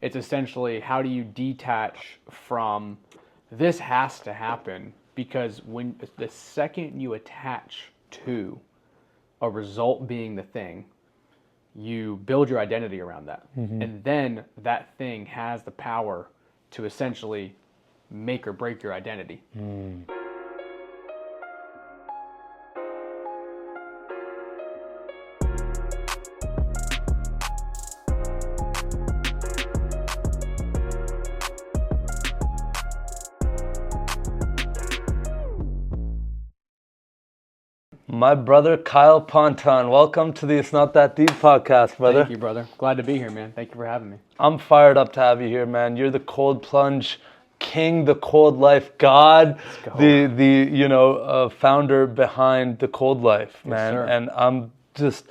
It's essentially, how do you detach from this has to happen? Because when the second you attach to a result being the thing, you build your identity around that. And then that thing has the power to essentially make or break your identity. My brother, Kyle Ponton. Welcome to the It's Not That Deep podcast, brother. Thank you, brother. Glad to be here, man. Thank you for having me. I'm fired up to have you here, man. You're the cold plunge king, the cold life god, the founder behind the cold life, man. Yes, sir. And I'm just,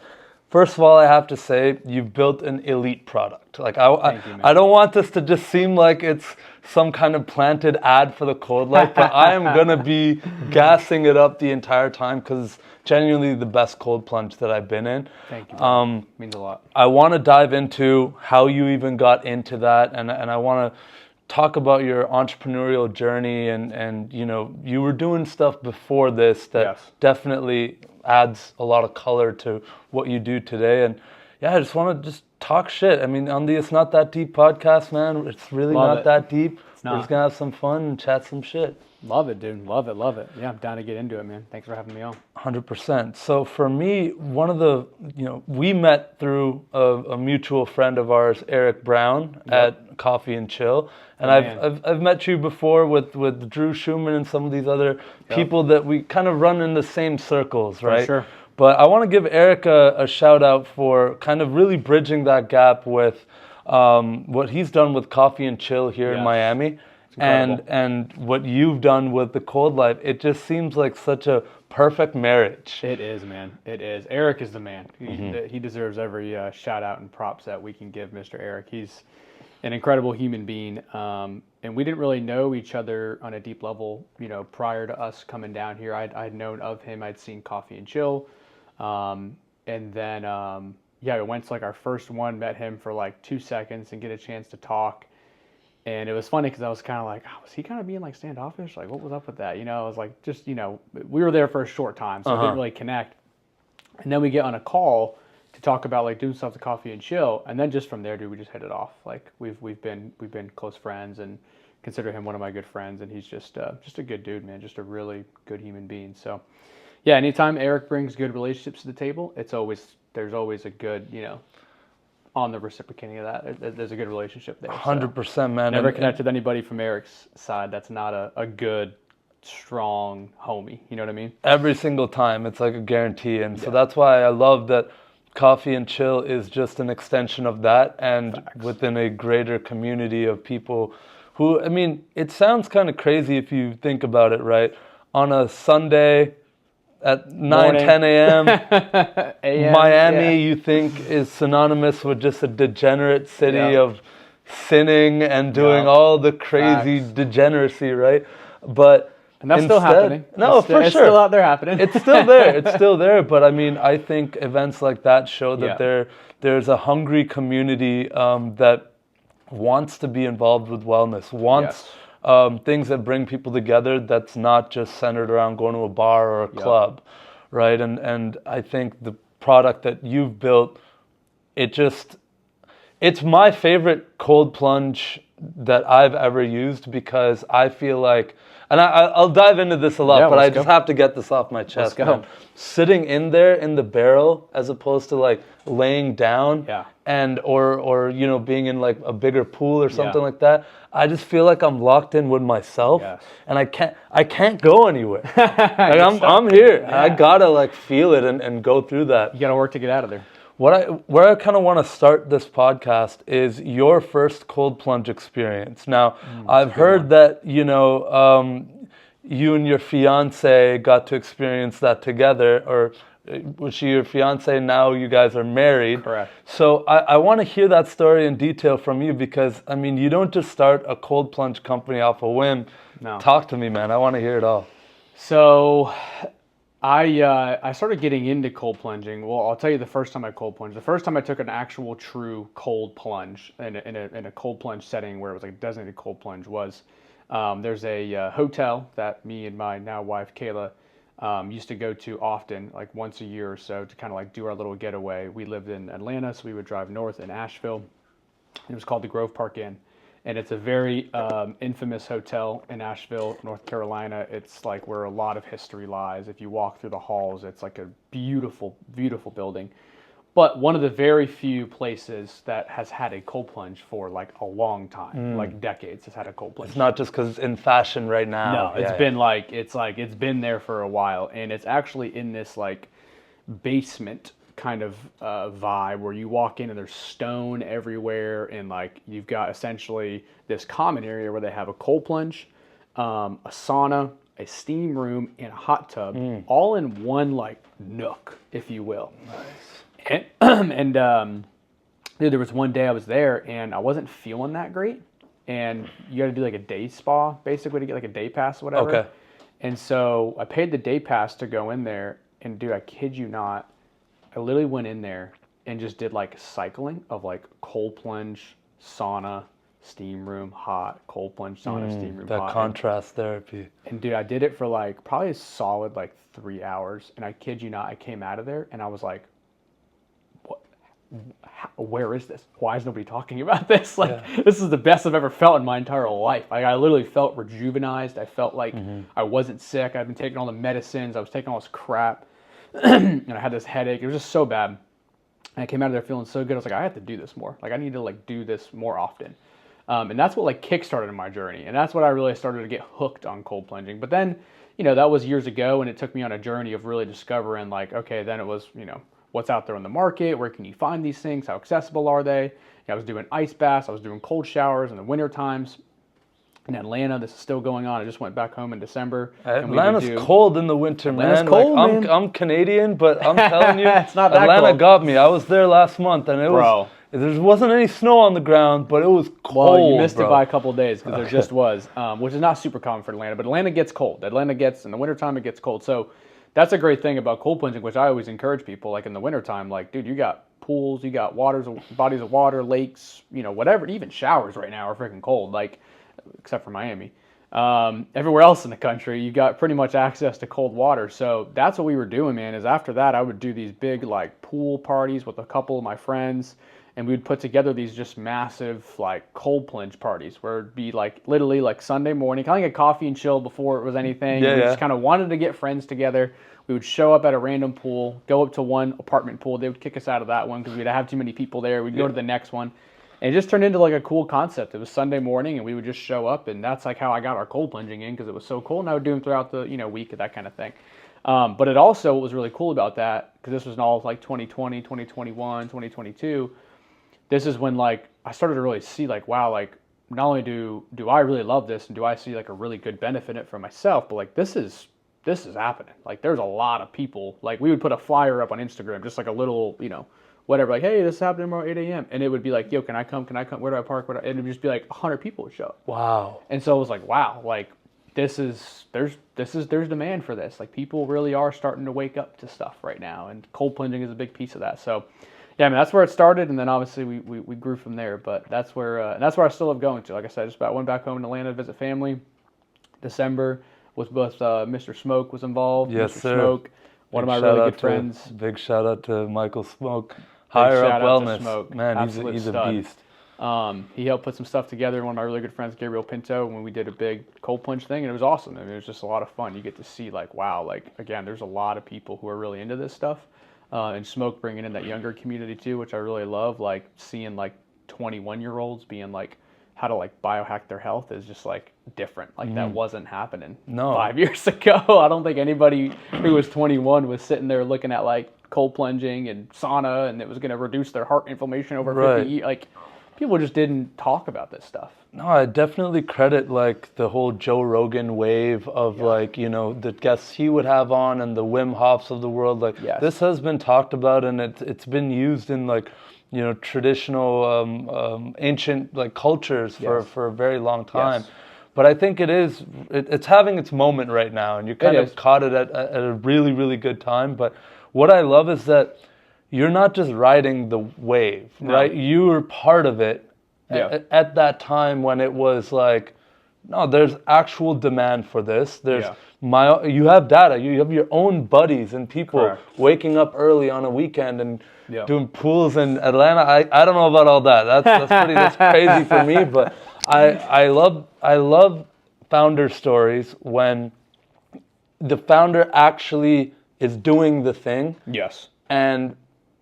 first of all, I have to say, you've built an elite product. Like I don't want this to just seem like it's some kind of planted ad for the cold life, but I am gonna be gassing it up the entire time because genuinely the best cold plunge that I've been in. Thank you. Means a lot. I want to dive into how you even got into that, and I want to talk about your entrepreneurial journey, and you were doing stuff before this that definitely adds a lot of color to what you do today. And I just want to just talk shit. I mean, on the It's Not That Deep podcast, man, it's really not that deep. We're just gonna have some fun and chat some shit. Love it, dude. Love it. Yeah, I'm down to get into it, man. Thanks for having me on. 100%. So for me, one of the, we met through a mutual friend of ours, Eric Brown, at Coffee and Chill. And I've met you before with Drew Schumann and some of these other people that we kind of run in the same circles, right? For sure. But I want to give Eric a shout out for kind of really bridging that gap with what he's done with Coffee and Chill here in Miami. And what you've done with the cold life. It just seems like such a perfect marriage. It is, man. It is. Eric is the man. He deserves every shout out and props that we can give Mr. Eric. He's an incredible human being. And we didn't really know each other on a deep level, prior to us coming down here. I'd known of him. I'd seen Coffee and Chill. And then, we went to like our first one, met him for like 2 seconds and get a chance to talk. And it was funny because I was kind of like, was he kind of being like standoffish? Like, what was up with that? I was like, just, we were there for a short time, so I didn't really connect. And then we get on a call to talk about like doing stuff to Coffee and Chill. And then just from there, dude, we just hit it off. Like we've been close friends and consider him one of my good friends. And he's just a good dude, man. Just a really good human being. So yeah, anytime Eric brings good relationships to the table, there's always a good, on the reciprocating of that, there's a good relationship there. 100%, man. Never connected with anybody from Eric's side that's not a good, strong homie. You know what I mean? Every single time, it's like a guarantee. And so that's why I love that Coffee and Chill is just an extension of that, and within a greater community of people who, I mean, it sounds kind of crazy if you think about it, right? On a Sunday at 9, 10 a.m., Miami, you think, is synonymous with just a degenerate city of sinning and doing all the crazy degeneracy, right? And that's still happening. No, for sure. It's still out there happening. It's still there. It's still there. But I mean, I think events like that show that there's a hungry community that wants to be involved with wellness, wants things that bring people together that's not just centered around going to a bar or a club, right? And I think the product that you've built, it's my favorite cold plunge that I've ever used, because I feel like, and I'll dive into this a lot, but I just have to get this off my chest. Let's go. Man. Sitting in there in the barrel as opposed to like laying down and or being in like a bigger pool or something like that. I just feel like I'm locked in with myself, and I can't go anywhere. Like I'm here. Yeah. I gotta like feel it and go through that. You gotta work to get out of there. Where I kind of want to start this podcast is your first cold plunge experience. Now, I've heard that, you and your fiance got to experience that together, or was she your fiance? Now you guys are married. Correct. So I want to hear that story in detail from you, because, I mean, you don't just start a cold plunge company off a whim. No. Talk to me, man. I want to hear it all. So I started getting into cold plunging. Well, I'll tell you the first time I cold plunged. The first time I took an actual true cold plunge in a cold plunge setting where it was like a designated cold plunge was there's a hotel that me and my now wife Kayla used to go to often, like once a year or so, to kind of like do our little getaway. We lived in Atlanta, so we would drive north in Asheville. It was called the Grove Park Inn. And it's a very infamous hotel in Asheville, North Carolina. It's like where a lot of history lies. If you walk through the halls, it's like a beautiful, beautiful building. But one of the very few places that has had a cold plunge for like a long time, like decades, has had a cold plunge. It's not just because it's in fashion right now. No, it's been like it's been there for a while, and it's actually in this like basement kind of vibe where you walk in and there's stone everywhere, and like you've got essentially this common area where they have a cold plunge, a sauna, a steam room, and a hot tub, all in one like nook, if you will. Nice. And dude, there was one day I was there and I wasn't feeling that great, and you got to do like a day spa basically to get like a day pass or whatever. Okay. And so I paid the day pass to go in there, and dude, I kid you not, I literally went in there and just did like cycling of like cold plunge, sauna, steam room, hot, cold plunge, sauna, steam room, that hot. That contrast therapy. And dude, I did it for like probably a solid like 3 hours. And I kid you not, I came out of there and I was like, what? Where is this? Why is nobody talking about this? Like, this is the best I've ever felt in my entire life. Like, I literally felt rejuvenized. I felt like I wasn't sick. I'd been taking all the medicines. I was taking all this crap. And I had this headache. It was just so bad. And I came out of there feeling so good. I was like, I have to do this more. Like, I need to like do this more often. And that's what like kickstarted my journey. And that's what I really started to get hooked on cold plunging. But then, you know, that was years ago, and it took me on a journey of really discovering like, okay, then it was, you know, what's out there on the market? Where can you find these things? How accessible are they? You know, I was doing ice baths. I was doing cold showers in the winter times. In Atlanta, this is still going on. I just went back home in December. Atlanta's cold in the winter, Atlanta's man. cold, like, man. I'm Canadian, but I'm telling you, it's not that Atlanta cold. got me. I was there last month, and there wasn't any snow on the ground, but it was cold. Well, you missed it by a couple of days because there just was, which is not super common for Atlanta. But Atlanta gets cold. Atlanta gets, in the wintertime, it gets cold. So that's a great thing about cold plunging, which I always encourage people. Like in the wintertime, like, dude, you got pools, you got bodies of water, lakes, you know, whatever. Even showers right now are freaking cold, like, except for Miami. Everywhere else in the country, you got pretty much access to cold water. So that's what we were doing, man, is after that, I would do these big like pool parties with a couple of my friends, and we would put together these just massive like cold plunge parties where it'd be like literally like Sunday morning, kind of like a coffee and chill before it was anything. We just kind of wanted to get friends together. We would show up at a random pool, go up to one apartment pool. They would kick us out of that one because we'd have too many people there. We'd go to the next one. And it just turned into like a cool concept. It was Sunday morning, and we would just show up, and that's like how I got our cold plunging in because it was so cold, and I would do them throughout the week and that kind of thing. But it also, what was really cool about that, because this was in all of like 2020, 2021, 2022, this is when like I started to really see like, wow, like not only do I really love this and do I see like a really good benefit in it for myself, but like this is happening. Like there's a lot of people, like we would put a flyer up on Instagram, just like a little, whatever, like, hey, this is happening tomorrow at 8 a.m. And it would be like, yo, can I come? Where do I park? And it would just be like 100 people would show up. Wow. And so it was like, wow, like there's demand for this. Like people really are starting to wake up to stuff right now. And cold plunging is a big piece of that. So yeah, I mean, that's where it started. And then obviously we grew from there, but that's where I still love going to. Like I said, just about went back home in Atlanta to visit family. December was both Mr. Smoke was involved. Yes, Mr. sir. Smoke, one of my really good friends. Big shout out to Michael Smoke. Higher Up Wellness. Man, he's a beast. He helped put some stuff together. One of my really good friends, Gabriel Pinto, when we did a big cold plunge thing, and it was awesome. I mean, it was just a lot of fun. You get to see like, wow, like again, there's a lot of people who are really into this stuff. And Smoke bringing in that younger community too, which I really love. Like seeing like 21-year-olds being like, how to like biohack their health is just like different. Like that wasn't happening 5 years ago. I don't think anybody who was 21 was sitting there looking at like cold plunging and sauna and it was going to reduce their heart inflammation over 50 years. Like people just didn't talk about this stuff. No, I definitely credit like the whole Joe Rogan wave of like, the guests he would have on and the Wim Hofs of the world. Like this has been talked about and it's been used in like, traditional ancient like cultures for a very long time. But I think it's having its moment right now, and you kind of caught it at a really, really good time. But what I love is that you're not just riding the wave, right? You were part of it at that time when it was like, no, there's actual demand for this. You have data. You have your own buddies and people waking up early on a weekend and doing pools in Atlanta. I don't know about all that. That's crazy for me. But I love founder stories when the founder actually is doing the thing. Yes. And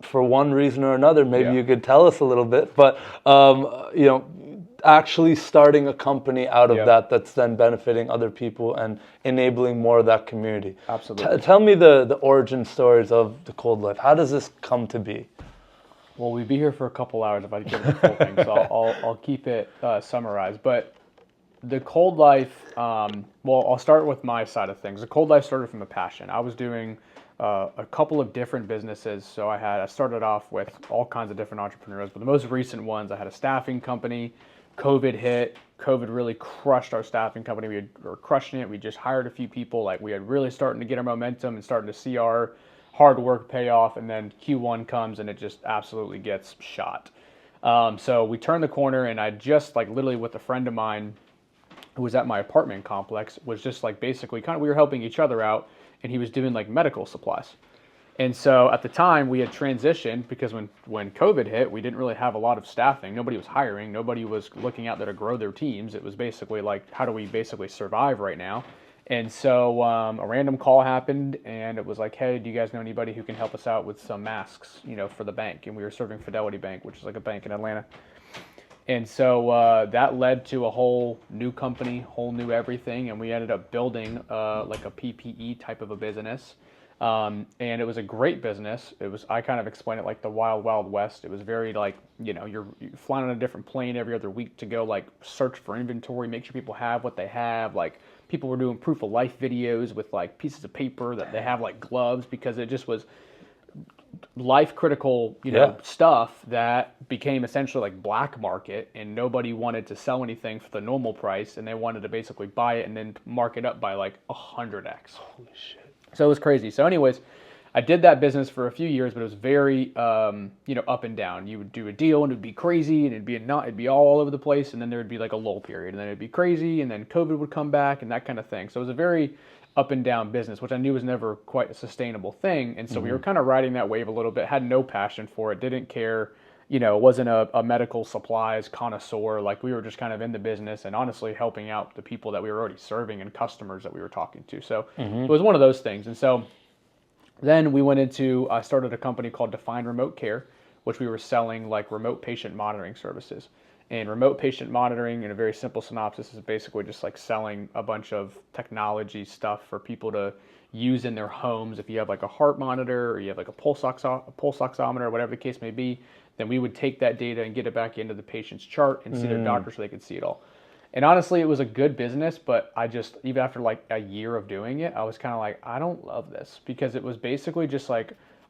for one reason or another, maybe you could tell us a little bit. But actually starting a company out of that's then benefiting other people and enabling more of that community. Absolutely. Tell me the origin stories of the Cold Life. How does this come to be? Well, we'd be here for a couple hours if I give the full thing, so I'll keep it summarized. But the Cold Life, I'll start with my side of things. The Cold Life started from a passion. I was doing a couple of different businesses. So I started off with all kinds of different entrepreneurs, but the most recent ones, I had a staffing company. COVID hit. COVID really crushed our staffing company. We were crushing it. We just hired a few people. Like we had really starting to get our momentum and starting to see our hard work pay off. And then Q1 comes and it just absolutely gets shot. So we turned the corner, and I just literally with a friend of mine who was at my apartment complex was just basically we were helping each other out, and he was doing medical supplies. And so at the time we had transitioned because when COVID hit, we didn't really have a lot of staffing. Nobody was hiring. Nobody was looking out there to grow their teams. It was basically how do we basically survive right now? And so a random call happened, and it was hey, do you guys know anybody who can help us out with some masks, for the bank? And we were serving Fidelity Bank, which is a bank in Atlanta. And so that led to a whole new company, whole new everything. And we ended up building a PPE type of a business. And it was a great business. I kind of explain it like the wild, wild west. It was very you're flying on a different plane every other week to go search for inventory, make sure people have what they have. People were doing proof of life videos with pieces of paper that they have gloves, because it just was life critical, stuff that became essentially black market, and nobody wanted to sell anything for the normal price, and they wanted to basically buy it and then mark it up by 100x. Holy shit. So it was crazy. So anyways, I did that business for a few years, but it was very, up and down. You would do a deal and it'd be crazy, and it'd be all over the place. And then there would be a lull period, and then it'd be crazy. And then COVID would come back and that kind of thing. So it was a very up and down business, which I knew was never quite a sustainable thing. And so we were kind of riding that wave a little bit, had no passion for it, didn't care, wasn't a medical supplies connoisseur. We were just kind of in the business and honestly helping out the people that we were already serving and customers that we were talking to. So it was one of those things. And so then I started a company called Defined Remote Care, which we were selling remote patient monitoring services. And remote patient monitoring, in a very simple synopsis, is basically just selling a bunch of technology stuff for people to use in their homes. If you have a heart monitor, or you have a pulse oximeter, or whatever the case may be, then we would take that data and get it back into the patient's chart and see their doctor so they could see it all. And honestly, it was a good business, but I just, even after a year of doing it, I was kind of I don't love this, because it was basically just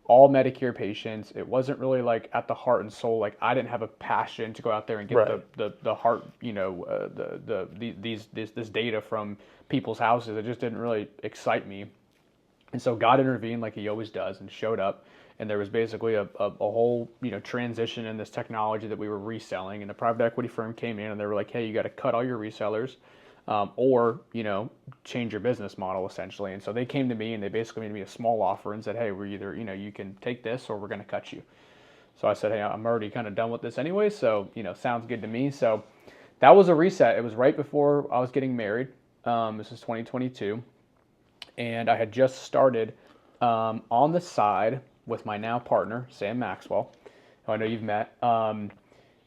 all Medicare patients. It wasn't really at the heart and soul. I didn't have a passion to go out there and get the heart, this data from people's houses. It just didn't really excite me. And so God intervened like he always does and showed up. And there was basically a whole, transition in this technology that we were reselling. And the private equity firm came in and they were like, hey, you got to cut all your resellers, or change your business model essentially. And so they came to me and they basically made me a small offer and said, hey, we're either, you can take this or we're going to cut you. So I said, hey, I'm already kind of done with this anyway. So, sounds good to me. So that was a reset. It was right before I was getting married. This is 2022. And I had just started on the side with my now partner, Sam Maxwell, who I know you've met.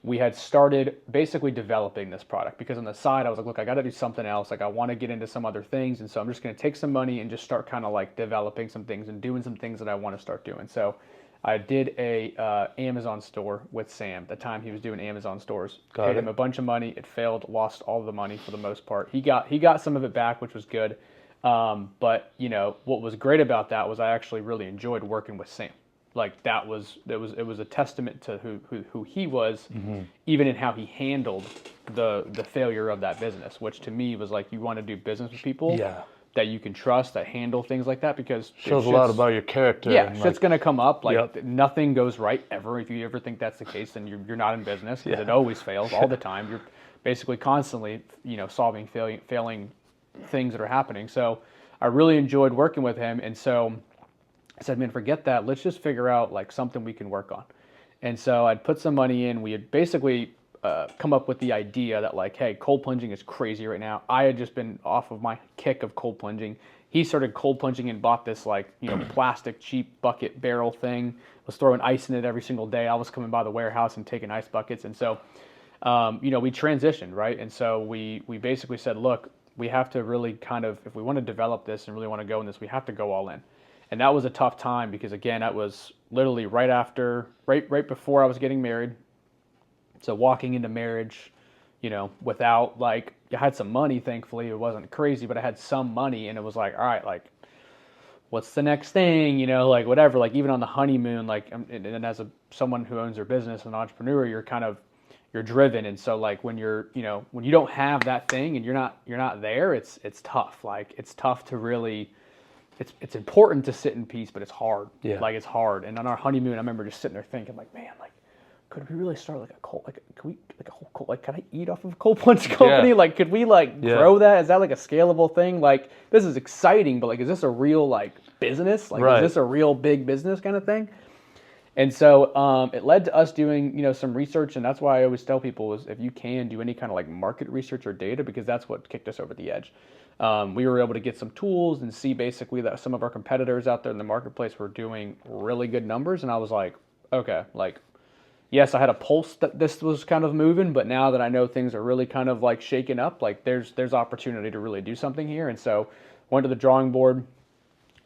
We had started basically developing this product, because on the side I was like, look, I got to do something else. I want to get into some other things. And so I'm just going to take some money and just start kind of developing some things and doing some things that I want to start doing. So I did a Amazon store with Sam. At the time he was doing Amazon stores. Paid him a bunch of money. It failed, lost all of the money for the most part. He got some of it back, which was good. But what was great about that was I actually really enjoyed working with Sam. like it was a testament to who he was, even in how he handled the failure of that business, which to me was like, you want to do business with people that you can trust, that handle things like that, because shows a lot about your character. Yeah, shit's gonna come up. Like nothing goes right ever. If you ever think that's the case, then you're not in business, because it always fails all the time. You're basically constantly, solving failing things that are happening. So I really enjoyed working with him, and so I said, man, forget that. Let's just figure out like something we can work on. And so I'd put some money in. We had basically come up with the idea that like, hey, cold plunging is crazy right now. I had just been off of my kick of cold plunging. He started cold plunging and bought this like, plastic cheap bucket barrel thing, was throwing ice in it every single day. I was coming by the warehouse and taking ice buckets. And so, we transitioned, right? And so we basically said, look, we have to really kind of, if we want to develop this and really want to go in this, we have to go all in. And that was a tough time because, again, that was literally right before I was getting married. So walking into marriage, without like, I had some money, thankfully. It wasn't crazy, but I had some money, and it was like, all right, like, what's the next thing? Like whatever, like even on the honeymoon, like, and as someone who owns their business, an entrepreneur, you're driven. And so like when when you don't have that thing and you're not there, it's tough. Like it's tough to really, it's important to sit in peace, but it's hard. Yeah. Like it's hard. And on our honeymoon, I remember just sitting there thinking like, man, like, could we really start like a cold, like, could we, like a whole cold, like, can I eat off of a cold plunge company? Yeah. Like, could we like grow that? Is that like a scalable thing? Like, this is exciting, but like, is this a real like business? Like, is this a real big business kind of thing? And so it led to us doing, some research. And that's why I always tell people is if you can do any kind of like market research or data, because that's what kicked us over the edge. We were able to get some tools and see basically that some of our competitors out there in the marketplace were doing really good numbers. And I was like, okay, like, yes, I had a pulse that this was kind of moving, but now that I know things are really kind of like shaking up, like there's opportunity to really do something here. And so went to the drawing board.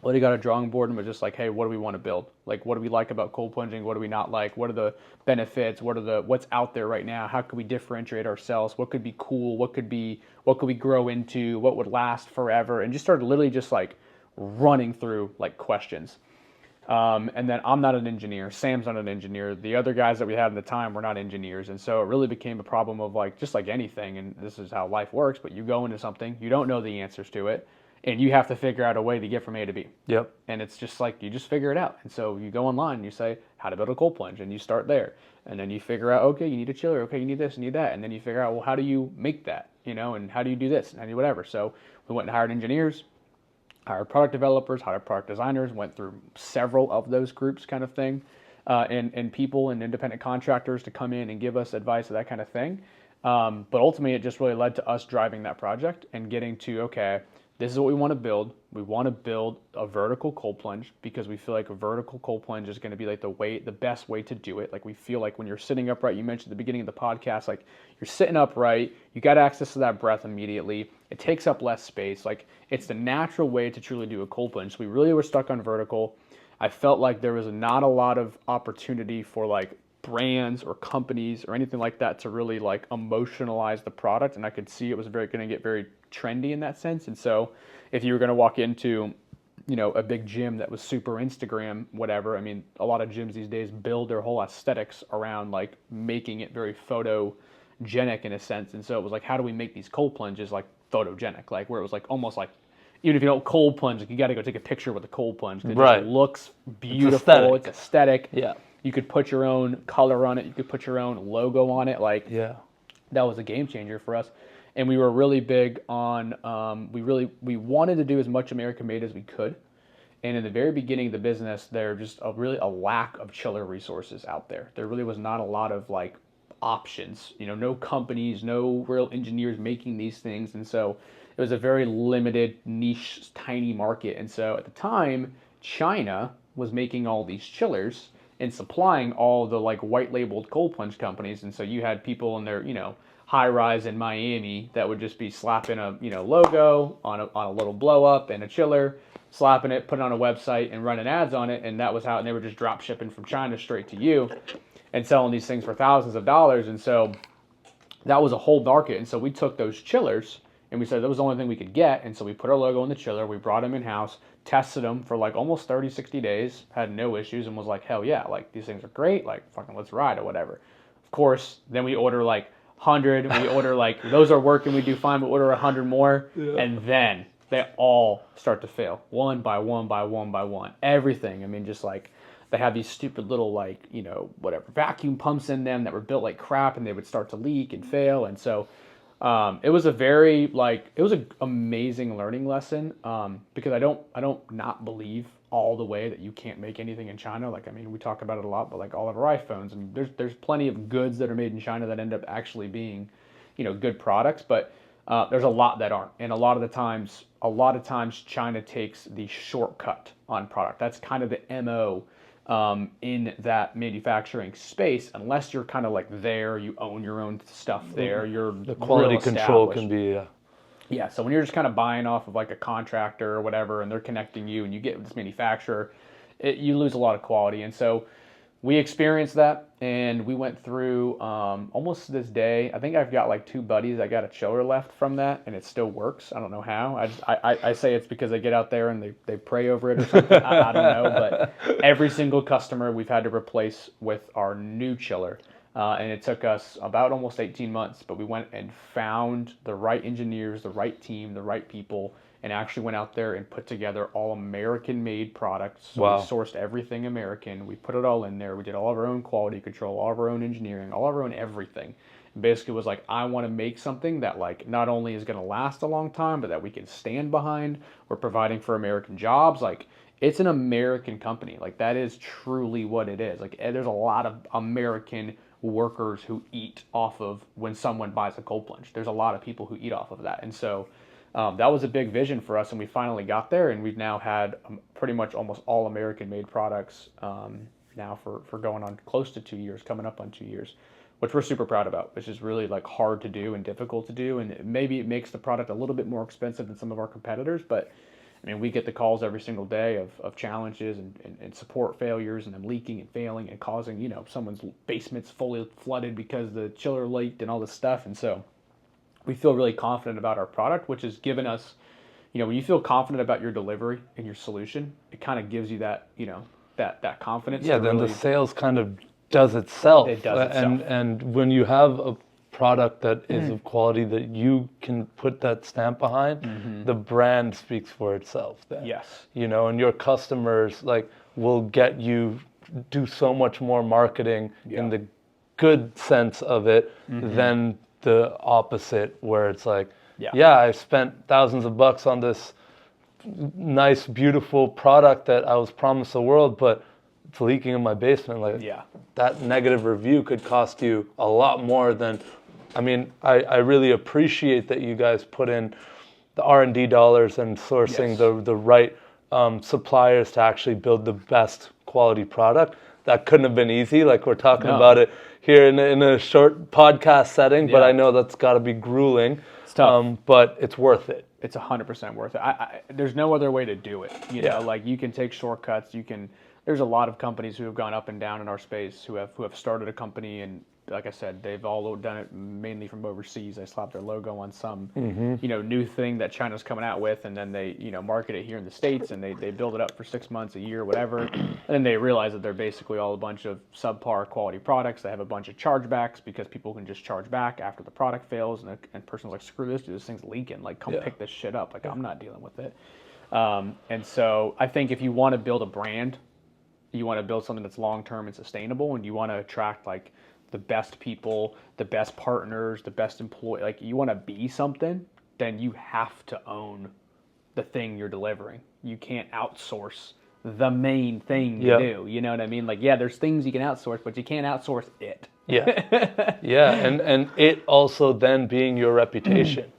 Literally got a drawing board and was just like, hey, what do we want to build? Like, what do we like about cold plunging? What do we not like? What are the benefits? What's out there right now? How could we differentiate ourselves? What could be cool? What could we grow into? What would last forever? And just started literally just like running through like questions. And then I'm not an engineer. Sam's not an engineer. The other guys that we had at the time were not engineers. And so it really became a problem of like, just like anything, and this is how life works, but you go into something, you don't know the answers to it, and you have to figure out a way to get from A to B. Yep. And it's just like, you just figure it out. And so you go online and you say, how to build a cold plunge, and you start there. And then you figure out, okay, you need a chiller. Okay, you need this, you need that. And then you figure out, well, how do you make that? And how do you do this? And how do you whatever? So we went and hired engineers, hired product developers, hired product designers, went through several of those groups kind of thing, and people and independent contractors to come in and give us advice of that kind of thing. But ultimately, it just really led to us driving that project and getting to, okay, this is what we want to build. We want to build a vertical cold plunge because we feel like a vertical cold plunge is going to be like the best way to do it. Like we feel like when you're sitting upright, you mentioned at the beginning of the podcast, like you're sitting upright, you got access to that breath immediately. It takes up less space. Like it's the natural way to truly do a cold plunge. So we really were stuck on vertical. I felt like there was not a lot of opportunity for like brands or companies or anything like that to really like emotionalize the product. And I could see it was going to get very trendy in that sense. And so if you were going to walk into, a big gym that was super Instagram, whatever, I mean, a lot of gyms these days build their whole aesthetics around like making it very photogenic in a sense. And so it was like, how do we make these cold plunges like photogenic? Like where it was like almost like, even if you don't cold plunge, like you got to go take a picture with a cold plunge. It just looks beautiful. It's aesthetic. Yeah. You could put your own color on it. You could put your own logo on it. Like, that was a game changer for us. And we were really big on, we wanted to do as much American made as we could. And in the very beginning of the business, there just really a lack of chiller resources out there. There really was not a lot of like options, no companies, no real engineers making these things. And so it was a very limited niche, tiny market. And so at the time, China was making all these chillers and supplying all the like white labeled cold plunge companies. And so you had people in their, high rise in Miami that would just be slapping a, logo on a little blow up and a chiller, slapping it, putting it on a website and running ads on it. And that was how, and they were just drop shipping from China straight to you and selling these things for thousands of dollars. And so that was a whole market. And so we took those chillers And we said that was the only thing we could get. And so we put our logo in the chiller. We brought them in-house, tested them for like almost 30, 60 days, had no issues, and was like, hell yeah, like these things are great. Like fucking let's ride or whatever. Of course, then we order like 100. We order like, those are working, we do fine, but order 100 more. Yeah. And then they all start to fail one by one by one by one. Everything. I mean, just like they have these stupid little like, you know, whatever, vacuum pumps in them that were built like crap, and they would start to leak and fail. And so it was a very like, it was an amazing learning lesson because I don't not believe all the way that you can't make anything in China. Like, I mean, we talk about it a lot, but like all of our iPhones, and there's plenty of goods that are made in China that end up actually being, you know, good products, but there's a lot that aren't. And a lot of times China takes the shortcut on product. That's kind of the MO in that manufacturing space, unless you're kind of like there, you own your own stuff there, you're the quality control can be yeah. So when you're just kind of buying off of like a contractor or whatever, and they're connecting you, and you get this manufacturer, you lose a lot of quality. And so we experienced that, and we went through almost to this day. I think I've got like 2 buddies. I got a chiller left from that, and it still works. I don't know how. I say it's because they get out there and they pray over it or something. I don't know, but every single customer we've had to replace with our new chiller. And it took us about almost 18 months, but we went and found the right engineers, the right team, the right people, and actually went out there and put together all American-made products. So wow. We sourced everything American. We put it all in there. We did all of our own quality control, all of our own engineering, all of our own everything. And basically was like, I want to make something that like not only is going to last a long time, but that we can stand behind. We're providing for American jobs. Like, it's an American company. Like, that is truly what it is. Like, there's a lot of American workers who eat off of when someone buys a cold plunge. There's a lot of people who eat off of that. And so that was a big vision for us, and we finally got there, and we've now had pretty much almost all American-made products now for going on close to 2 years, coming up on 2 years, which we're super proud about, which is really like hard to do and difficult to do, and maybe it makes the product a little bit more expensive than some of our competitors, but I mean, we get the calls every single day of challenges and support failures, and them leaking and failing and causing, you know, someone's basement's fully flooded because the chiller leaked and all this stuff. And so we feel really confident about our product, which has given us, you know, when you feel confident about your delivery and your solution, it kind of gives you that, you know, that confidence. Yeah, then really, the sales kind of does itself. It does itself. And when you have a product that is of quality that you can put that stamp behind, the brand speaks for itself then. Yes. You know, and your customers like will get you do so much more marketing in the good sense of it than the opposite, where it's like, I spent thousands of bucks on this nice, beautiful product that I was promised the world, but it's leaking in my basement. Like, that negative review could cost you a lot more than. I mean, I really appreciate that you guys put in the R&D dollars and sourcing the right suppliers to actually build the best quality product. That couldn't have been easy. Like, we're talking about it here in a short podcast setting, but I know that's got to be grueling. It's tough. But it's worth it. It's 100% worth it. There's no other way to do it. You know, like, you can take shortcuts. There's a lot of companies who have gone up and down in our space who have started a company, and like I said, they've all done it mainly from overseas. They slap their logo on some, you know, new thing that China's coming out with, and then they, you know, market it here in the States, and they build it up for 6 months, a year, whatever, and then they realize that they're basically all a bunch of subpar quality products. They have a bunch of chargebacks because people can just charge back after the product fails, and a person's like, screw this, dude, this thing's leaking. Like, come pick this shit up. Like, I'm not dealing with it. And so I think if you want to build a brand, you want to build something that's long-term and sustainable, and you want to attract like the best people, the best partners, the best employee, like you want to be something, then you have to own the thing you're delivering. You can't outsource the main thing you do. You know what I mean? Like, there's things you can outsource, but you can't outsource it. And it also then being your reputation.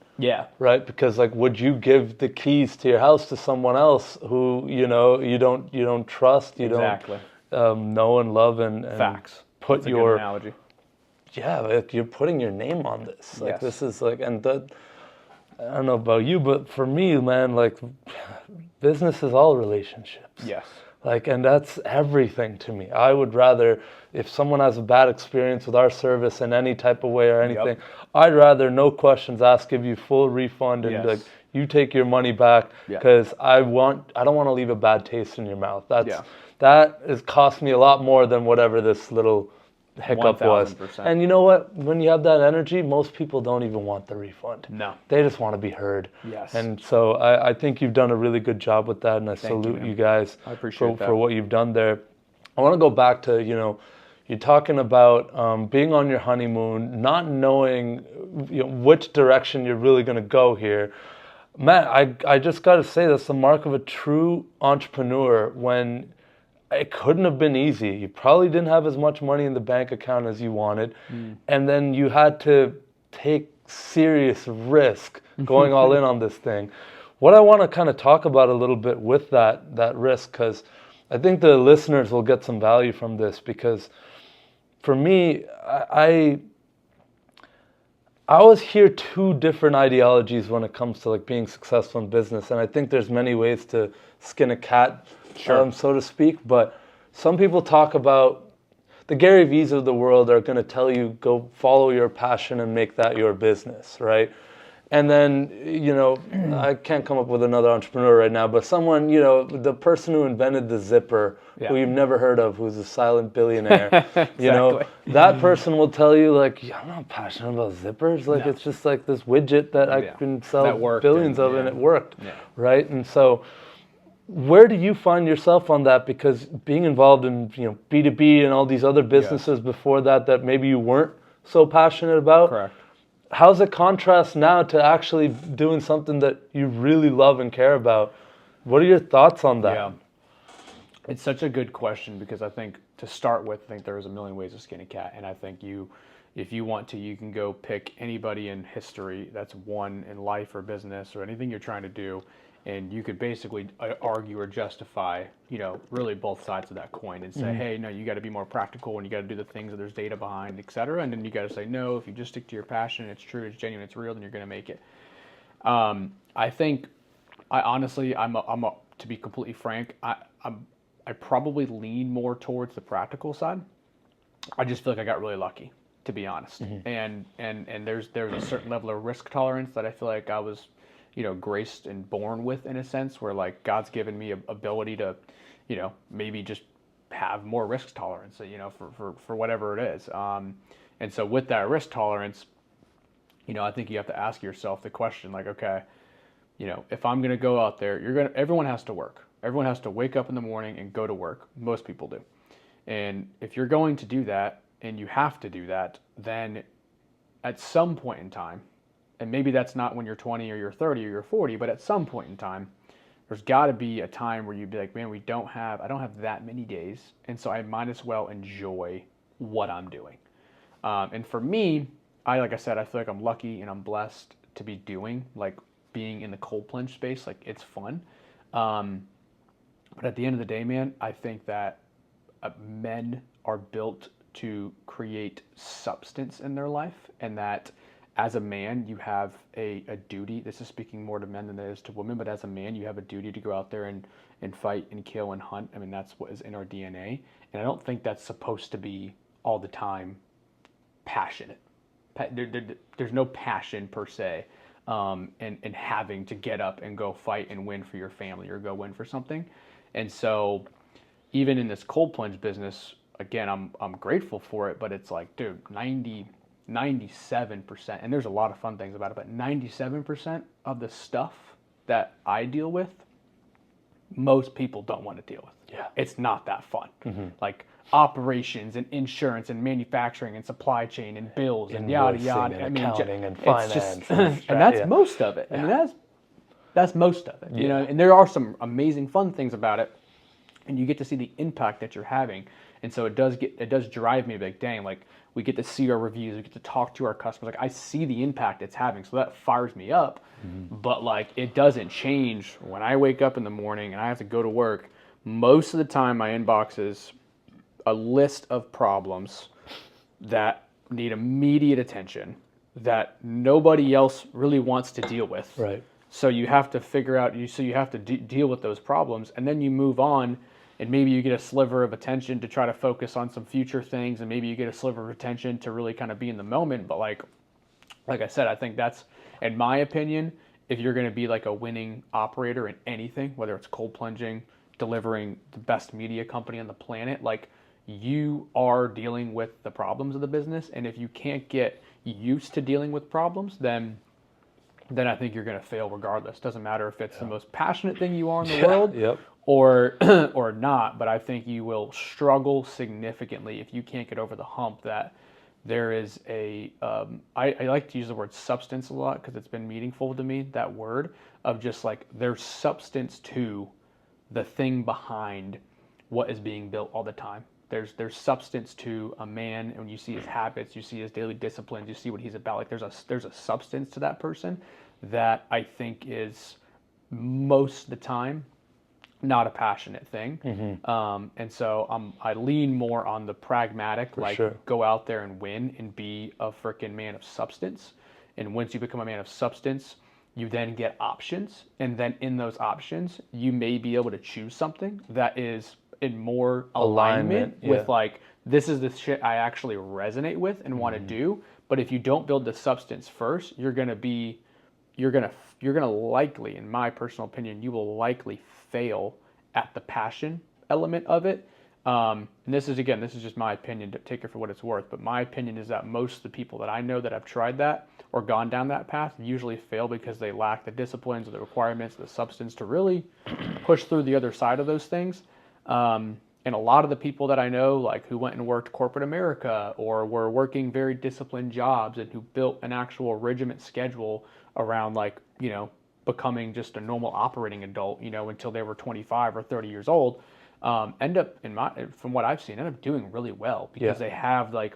Right? Because like, would you give the keys to your house to someone else who, you know, you don't trust, you don't know and love and facts. Put That's a your good analogy. Like, you're putting your name on this. Like, this is like, and that, I don't know about you, but for me, man, like, business is all relationships. Like, and that's everything to me. I would rather, if someone has a bad experience with our service in any type of way or anything, I'd rather, no questions asked, give you full refund and like, you take your money back, because I don't want to leave a bad taste in your mouth. That has cost me a lot more than whatever this little hiccup was. And you know what? When you have that energy, most people don't even want the refund. No. They just want to be heard. Yes. And so I think you've done a really good job with that, and I salute you guys for what you've done there. I want to go back to, you're talking about being on your honeymoon, not knowing which direction you're really going to go here. Man, I just got to say, that's the mark of a true entrepreneur, when it couldn't have been easy. You probably didn't have as much money in the bank account as you wanted. And then you had to take serious risk going all in on this thing. What I want to kind of talk about a little bit with that risk, because I think the listeners will get some value from this, because for me, I always hear two different ideologies when it comes to like being successful in business. And I think there's many ways to skin a cat, so to speak. But some people talk about, the Gary V's of the world are going to tell you, go follow your passion and make that your business, right? And then, I can't come up with another entrepreneur right now, but someone, the person who invented the zipper, who you've never heard of, who's a silent billionaire, that person will tell you, like, I'm not passionate about zippers. Like, it's just like this widget that I can sell billions of, and it worked, right? And so, where do you find yourself on that? Because being involved in, B2B and all these other businesses before that maybe you weren't so passionate about. Correct. How's it contrast now to actually doing something that you really love and care about? What are your thoughts on that? Yeah. It's such a good question, because I think, to start with, I think there's a million ways to skin a cat. And I think if you want to, you can go pick anybody in history that's won in life or business or anything you're trying to do, and you could basically argue or justify, really both sides of that coin, and say, hey, no, you got to be more practical, and you got to do the things that there's data behind, et cetera. And then you got to say, no, if you just stick to your passion, it's true, it's genuine, it's real, then you're going to make it. I think, to be completely frank, I probably lean more towards the practical side. I just feel like I got really lucky, to be honest. And there's a certain level of risk tolerance that I feel like I was, graced and born with, in a sense, where like God's given me a ability to, maybe just have more risk tolerance, for whatever it is. And so with that risk tolerance, I think you have to ask yourself the question, like, okay, if I'm going to go out there, everyone has to work. Everyone has to wake up in the morning and go to work. Most people do. And if you're going to do that, and you have to do that, then at some point in time, and maybe that's not when you're 20 or you're 30 or you're 40, but at some point in time, there's got to be a time where you'd be like, man, I don't have that many days, and so I might as well enjoy what I'm doing. And for me, like I said, I feel like I'm lucky and I'm blessed to be being in the cold plunge space. Like, it's fun. But at the end of the day, man, I think that men are built to create substance in their life, and that as a man, you have a duty. This is speaking more to men than it is to women, but as a man, you have a duty to go out there and fight and kill and hunt. I mean, that's what is in our DNA. And I don't think that's supposed to be all the time passionate. There's no passion per se in having to get up and go fight and win for your family or go win for something. And so even in this cold plunge business, again, I'm grateful for it, but it's like, dude, 97%, and there's a lot of fun things about it, but 97% of the stuff that I deal with, most people don't want to deal with. Yeah. It's not that fun. Like operations and insurance and manufacturing and supply chain and bills and yada yada. And accounting and finance. And that's most of it. Yeah. I mean, that's most of it. And there are some amazing fun things about it, and you get to see the impact that you're having. And so it does drive me like, dang, like we get to see our reviews, we get to talk to our customers. Like I see the impact it's having, so that fires me up. But like it doesn't change when I wake up in the morning and I have to go to work. Most of the time, my inbox is a list of problems that need immediate attention that nobody else really wants to deal with. Right. So you have to figure out. You have to deal with those problems, and then you move on. and maybe you get a sliver of attention to try to focus on some future things, and maybe you get a sliver of attention to really kind of be in the moment. But like I said, I think that's, in my opinion, if you're going to be like a winning operator in anything, whether it's cold plunging, delivering the best media company on the planet, like you are dealing with the problems of the business. And if you can't get used to dealing with problems, then I think you're going to fail regardless. Doesn't matter if it's the most passionate thing you are in the world or not, but I think you will struggle significantly if you can't get over the hump that there is I like to use the word substance a lot because it's been meaningful to me, that word of just like there's substance to the thing behind what is being built all the time. There's substance to a man, and when you see his habits, you see his daily disciplines, you see what he's about. Like there's a substance to that person that I think is most of the time not a passionate thing. And so I lean more on the pragmatic, go out there and win and be a freaking man of substance. And once you become a man of substance, you then get options. And then in those options, you may be able to choose something that is in more alignment with like, this is the shit I actually resonate with and want to do. But if you don't build the substance first, you're going to likely, in my personal opinion, you will likely fail at the passion element of it. And this is just my opinion, to take it for what it's worth. But my opinion is that most of the people that I know that have tried that or gone down that path usually fail because they lack the disciplines or the requirements, the substance to really push through the other side of those things. And a lot of the people that I know, like who went and worked corporate America or were working very disciplined jobs and who built an actual regiment schedule around like, becoming just a normal operating adult, until they were 25 or 30 years old, end up from what I've seen, end up doing really well because they have like,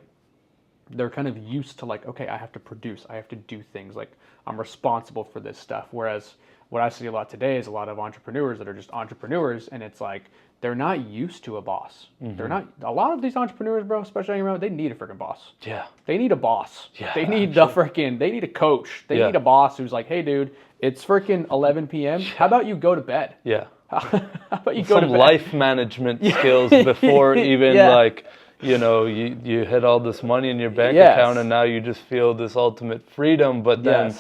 they're kind of used to like, okay, I have to produce, I have to do things, like I'm responsible for this stuff. Whereas what I see a lot today is a lot of entrepreneurs that are just entrepreneurs, and it's like, they're not used to a boss. They're not, a lot of these entrepreneurs, bro, especially around, they need a freaking boss. Yeah. They need a boss. Yeah. They need they need a coach. They need a boss who's like, hey dude, it's freaking 11 p.m. How about you go to bed? Yeah. How about you go to bed? Some life management skills before even like, you hit all this money in your bank account and now you just feel this ultimate freedom. But then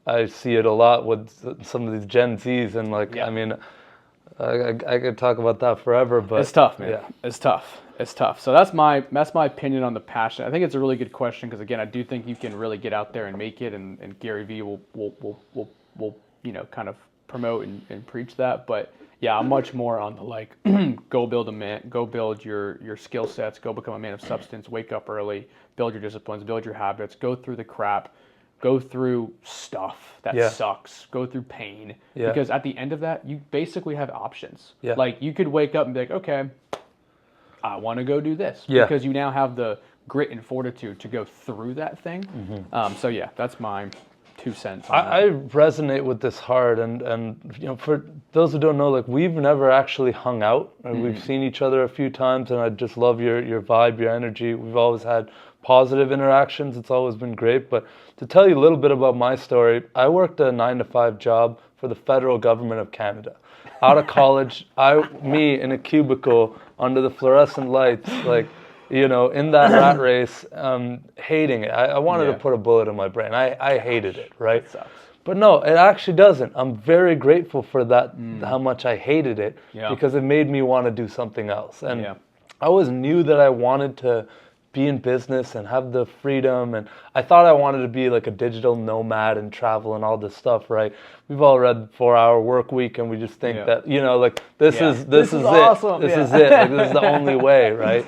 I see it a lot with some of these Gen Zs and like, I mean, I could talk about that forever, but it's tough, man. Yeah. It's tough. So that's my opinion on the passion. I think it's a really good question because again, I do think you can really get out there and make it, and Gary Vee will kind of promote and preach that. But yeah, I'm much more on the like, go build your skill sets, go become a man of substance, wake up early, build your disciplines, build your habits, go through the crap. Go through stuff that sucks. Go through pain. Yeah. Because at the end of that, you basically have options. Yeah. Like you could wake up and be like, okay, I want to go do this. Yeah. Because you now have the grit and fortitude to go through that thing. So yeah, that's my 2 cents. I resonate with this hard. And for those who don't know, like we've never actually hung out. We've seen each other a few times, and I just love your vibe, your energy. We've always had positive interactions. It's always been great. But to tell you a little bit about my story, I worked a 9-to-5 job for the federal government of Canada. Out of college, me in a cubicle under the fluorescent lights, like, in that rat race, hating it. I wanted to put a bullet in my brain. I hated it, right? But no, it actually doesn't. I'm very grateful for that, how much I hated it, because it made me want to do something else. And I always knew that I wanted to be in business and have the freedom, and I thought I wanted to be like a digital nomad and travel and all this stuff, right? We've all read 4-Hour Work Week, and we just think that like this is awesome. This is it. Like, this is the only way, right?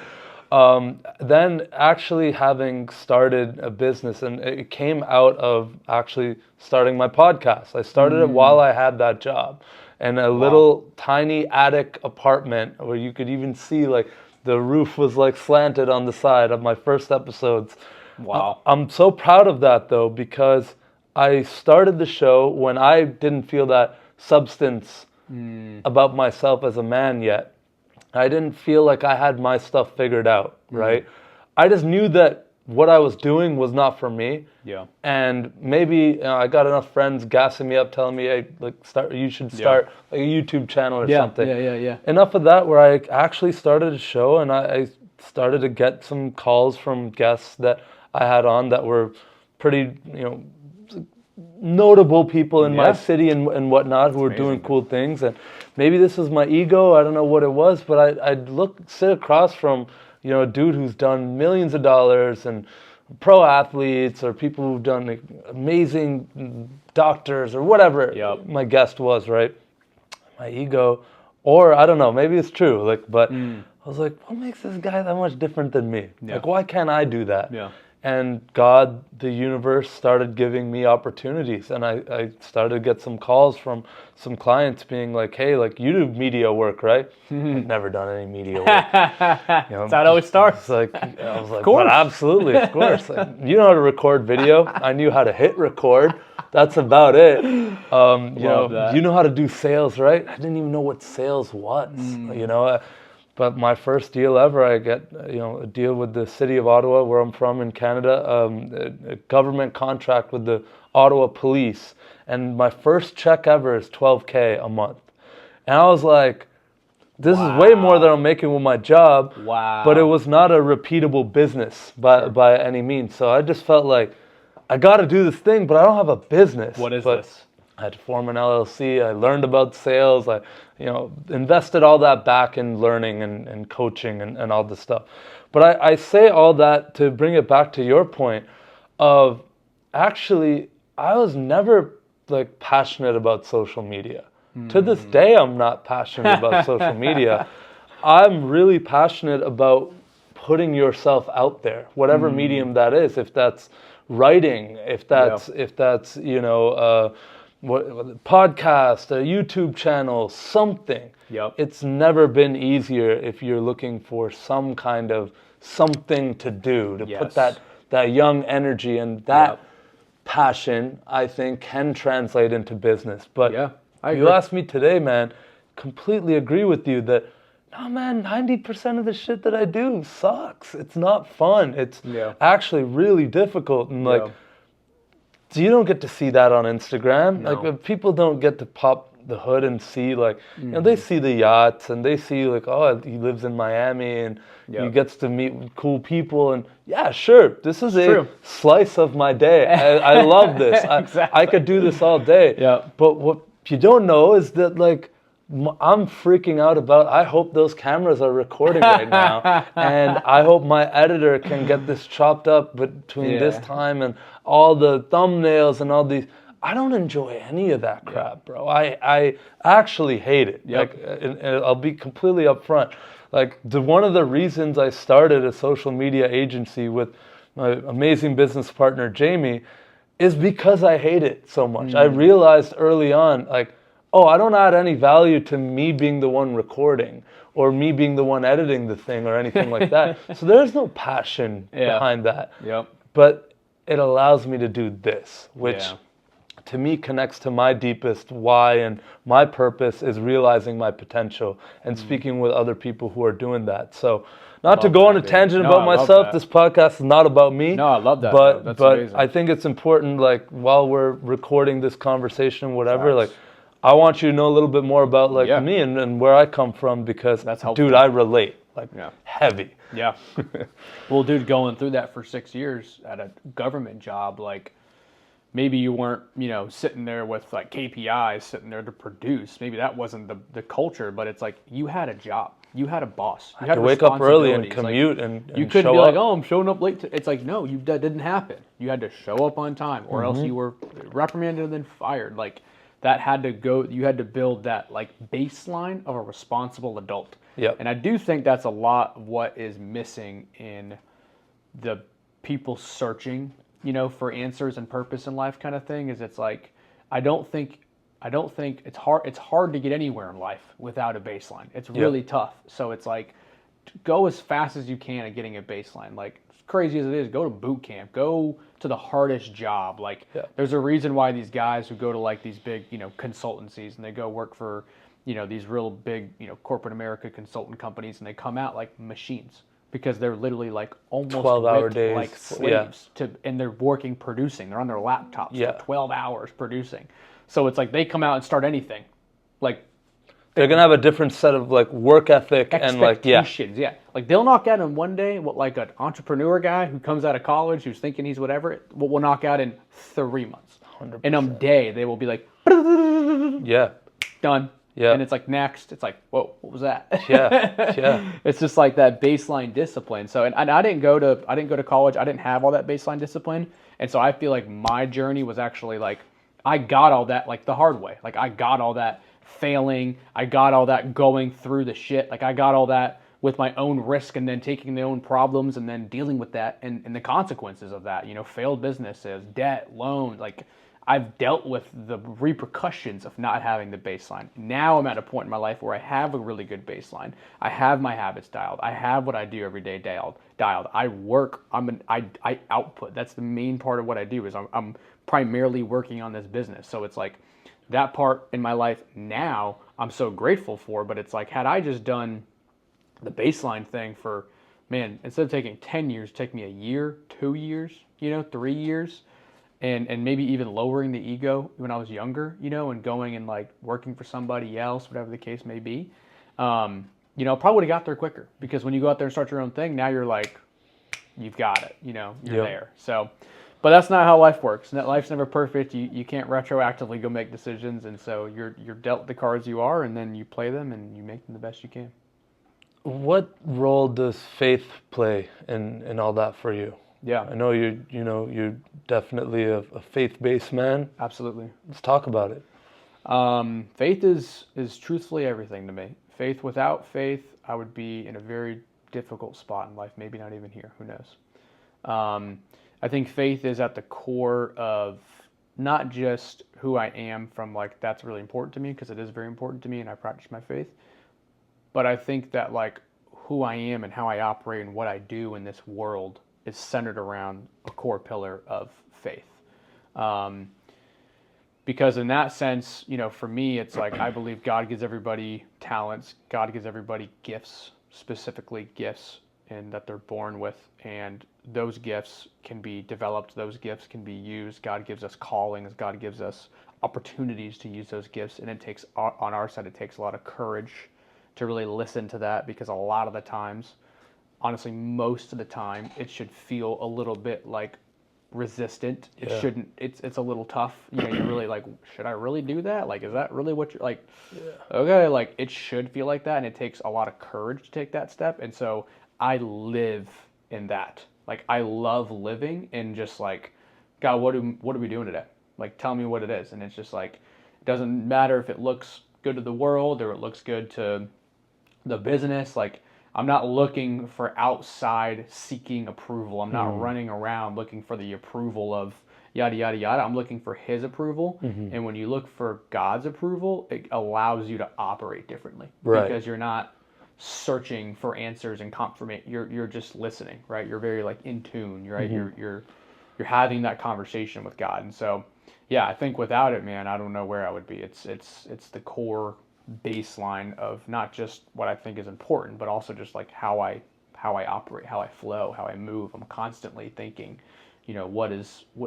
Then actually having started a business, and it came out of actually starting my podcast. I started it while I had that job, in a little tiny attic apartment where you could even see like the roof was like slanted on the side of my first episodes. Wow. I'm so proud of that though, because I started the show when I didn't feel that substance about myself as a man yet. I didn't feel like I had my stuff figured out, right? I just knew that what I was doing was not for me. Yeah. And maybe I got enough friends gassing me up, telling me, hey, like you should start like a YouTube channel or something. Yeah. Enough of that where I actually started a show, and I started to get some calls from guests that I had on that were pretty, notable people in my city and whatnot who were doing cool things. And maybe this was my ego, I don't know what it was, but I'd sit across from, a dude who's done millions of dollars and pro athletes or people who've done like, amazing doctors or whatever my guest was, right? My ego, or I don't know, maybe it's true, but I was like, what makes this guy that much different than me? Like, why can't I do that? Yeah. And God, the universe, started giving me opportunities. And I started to get some calls from some clients being like, hey, like, you do media work, right? I've never done any media work. That's how it always starts. I was like, but absolutely, of course. Like, you know how to record video. I knew how to hit record. That's about it. You know how to do sales, right? I didn't even know what sales was, But my first deal ever, I get a deal with the city of Ottawa, where I'm from in Canada, a government contract with the Ottawa police, and my first check ever is $12,000 a month, and I was like, this is way more than I'm making with my job. Wow! But it was not a repeatable business by any means, so I just felt like I got to do this thing, but I don't have a business. What is this? I had to form an LLC. I learned about sales. I, invested all that back in learning and coaching and all this stuff. But I say all that to bring it back to your point of actually, I was never like passionate about social media. To this day, I'm not passionate about social media. I'm really passionate about putting yourself out there, whatever medium that is. If that's writing, if that's podcast, a YouTube channel, something. It's never been easier if you're looking for some kind of something to do, to put that young energy and that passion, I think, can translate into business. But you asked me today, man, completely agree with you that, no, man, 90% of the shit that I do sucks. It's not fun. It's actually really difficult. And so you don't get to see that on Instagram. No. Like, people don't get to pop the hood and see, like, they see the yachts and they see, like, oh, he lives in Miami and he gets to meet cool people. And sure, this is a slice of my day. I love this. Exactly. I could do this all day. But what you don't know is that, like, I'm freaking out about, I hope those cameras are recording right now, and I hope my editor can get this chopped up between this time and all the thumbnails and all these. I don't enjoy any of that crap, bro. I actually hate it. Like, and I'll be completely upfront. Like, one of the reasons I started a social media agency with my amazing business partner, Jamie, is because I hate it so much. I realized early on, like, I don't add any value to me being the one recording or me being the one editing the thing or anything like that. So there's no passion behind that. But it allows me to do this, which to me connects to my deepest why, and my purpose is realizing my potential and speaking with other people who are doing that. So not to go on a tangent about myself, this podcast is not about me. No, I love that. But amazing. I think it's important, like, while we're recording this conversation, whatever, like, I want you to know a little bit more about me and where I come from, because, dude, I relate heavy. Yeah. Well, dude, going through that for 6 years at a government job, like, maybe you weren't, sitting there with like KPIs, sitting there to produce. Maybe that wasn't the culture, but it's like you had a job. You had a boss. You had to wake up early and commute, and you couldn't be like, oh, I'm showing up late. It's like, no, that didn't happen. You had to show up on time, or else you were reprimanded and then fired. Like, that had to go. You had to build that, like, baseline of a responsible adult. And I do think that's a lot of what is missing in the people searching, for answers and purpose in life kind of thing. Is it's like, I don't think it's hard. It's hard to get anywhere in life without a baseline. It's really tough. So it's like, go as fast as you can at getting a baseline. Like, as crazy as it is, go to boot camp. Go to the hardest job. Like, there's a reason why these guys who go to, like, these big, consultancies, and they go work for, these real big, corporate America consultant companies, and they come out like machines. because they're literally like almost 12-hour whipped days. like slaves and they're working, producing. They're on their laptops for 12 hours producing. So it's like they come out and start anything. Like they're going to have a different set of like work ethic and like, yeah. Like they'll knock out in one day what like an entrepreneur guy who comes out of college who's thinking he's whatever, what will knock out in 3 months. 100%. In a day, they will be like, done. Yeah. And it's like next, it's like, whoa, what was that? Yeah. It's just like that baseline discipline. So, and I didn't go to college. I didn't have all that baseline discipline. And so I feel like my journey was actually like, I got all that like the hard way. Like I got all that failing. I got all that going through the shit. Like I got all that with my own risk and then taking my own problems and then dealing with that and the consequences of that, failed businesses, debt, loans, like I've dealt with the repercussions of not having the baseline. Now I'm at a point in my life where I have a really good baseline. I have my habits dialed. I have what I do every day dialed. I work. I output. That's the main part of what I do is I'm primarily working on this business. So it's like that part in my life now I'm so grateful for. But it's like had I just done the baseline thing for, man, instead of taking 10 years, take me a year, 2 years, 3 years. And maybe even lowering the ego when I was younger, and going and like working for somebody else, whatever the case may be, probably would have got there quicker because when you go out there and start your own thing, now you're like, you've got it, you're there. So, but that's not how life works. Life's never perfect. You can't retroactively go make decisions. And so you're dealt the cards you are, and then you play them and you make them the best you can. What role does faith play in all that for you? Yeah, I know you're definitely a faith-based man. Absolutely. Let's talk about it. Faith is truthfully everything to me. Faith, without faith, I would be in a very difficult spot in life. Maybe not even here. Who knows? I think faith is at the core of not just who I am from like that's really important to me because it is very important to me and I practice my faith. But I think that like who I am and how I operate and what I do in this world is centered around a core pillar of faith. Because in that sense, for me, it's like I believe God gives everybody talents. God gives everybody gifts, specifically gifts, and that they're born with. And those gifts can be developed. Those gifts can be used. God gives us callings. God gives us opportunities to use those gifts. And it takes, on our side, it takes a lot of courage to really listen to that because a lot of the times, honestly, most of the time, it should feel a little bit like resistant. It shouldn't. It's a little tough. You're really like, should I really do that? Like, is that really what you're like? Yeah. Okay, like it should feel like that, and it takes a lot of courage to take that step. And so I live in that. Like I love living in just like, God, what are we doing today? Like, tell me what it is. And it's just like, it doesn't matter if it looks good to the world or it looks good to the business. Like, I'm not looking for outside seeking approval. I'm not running around looking for the approval of yada, yada, yada. I'm looking for his approval. Mm-hmm. And when you look for God's approval, it allows you to operate differently. Right. Because you're not searching for answers and confirmation. You're just listening, right? You're very like in tune, right? Mm-hmm. You're having that conversation with God. And so, yeah, I think without it, man, I don't know where I would be. It's the core baseline of not just what I think is important, but also just like how I operate, how I flow, how I move. I'm constantly thinking, what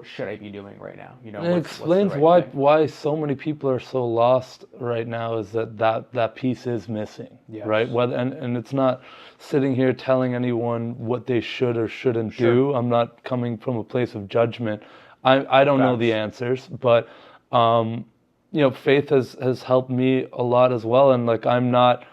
should I be doing right now? It explains why so many people are so lost right now is that piece is missing, yes. Right? And it's not sitting here telling anyone what they should or shouldn't do. I'm not coming from a place of judgment. I don't know the answers, but faith has helped me a lot as well. And like, I'm not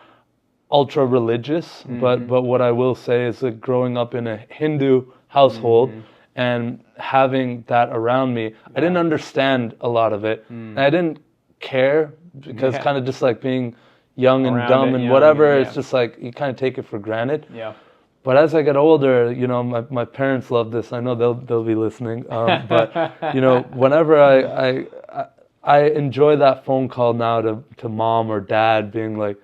ultra religious, but what I will say is that growing up in a Hindu household and having that around me, I didn't understand a lot of it. And I didn't care because kind of just like being young and dumb and whatever, it's just like you kind of take it for granted. Yeah. But as I get older, my parents love this. I know they'll be listening. But whenever I enjoy that phone call now to mom or dad being like,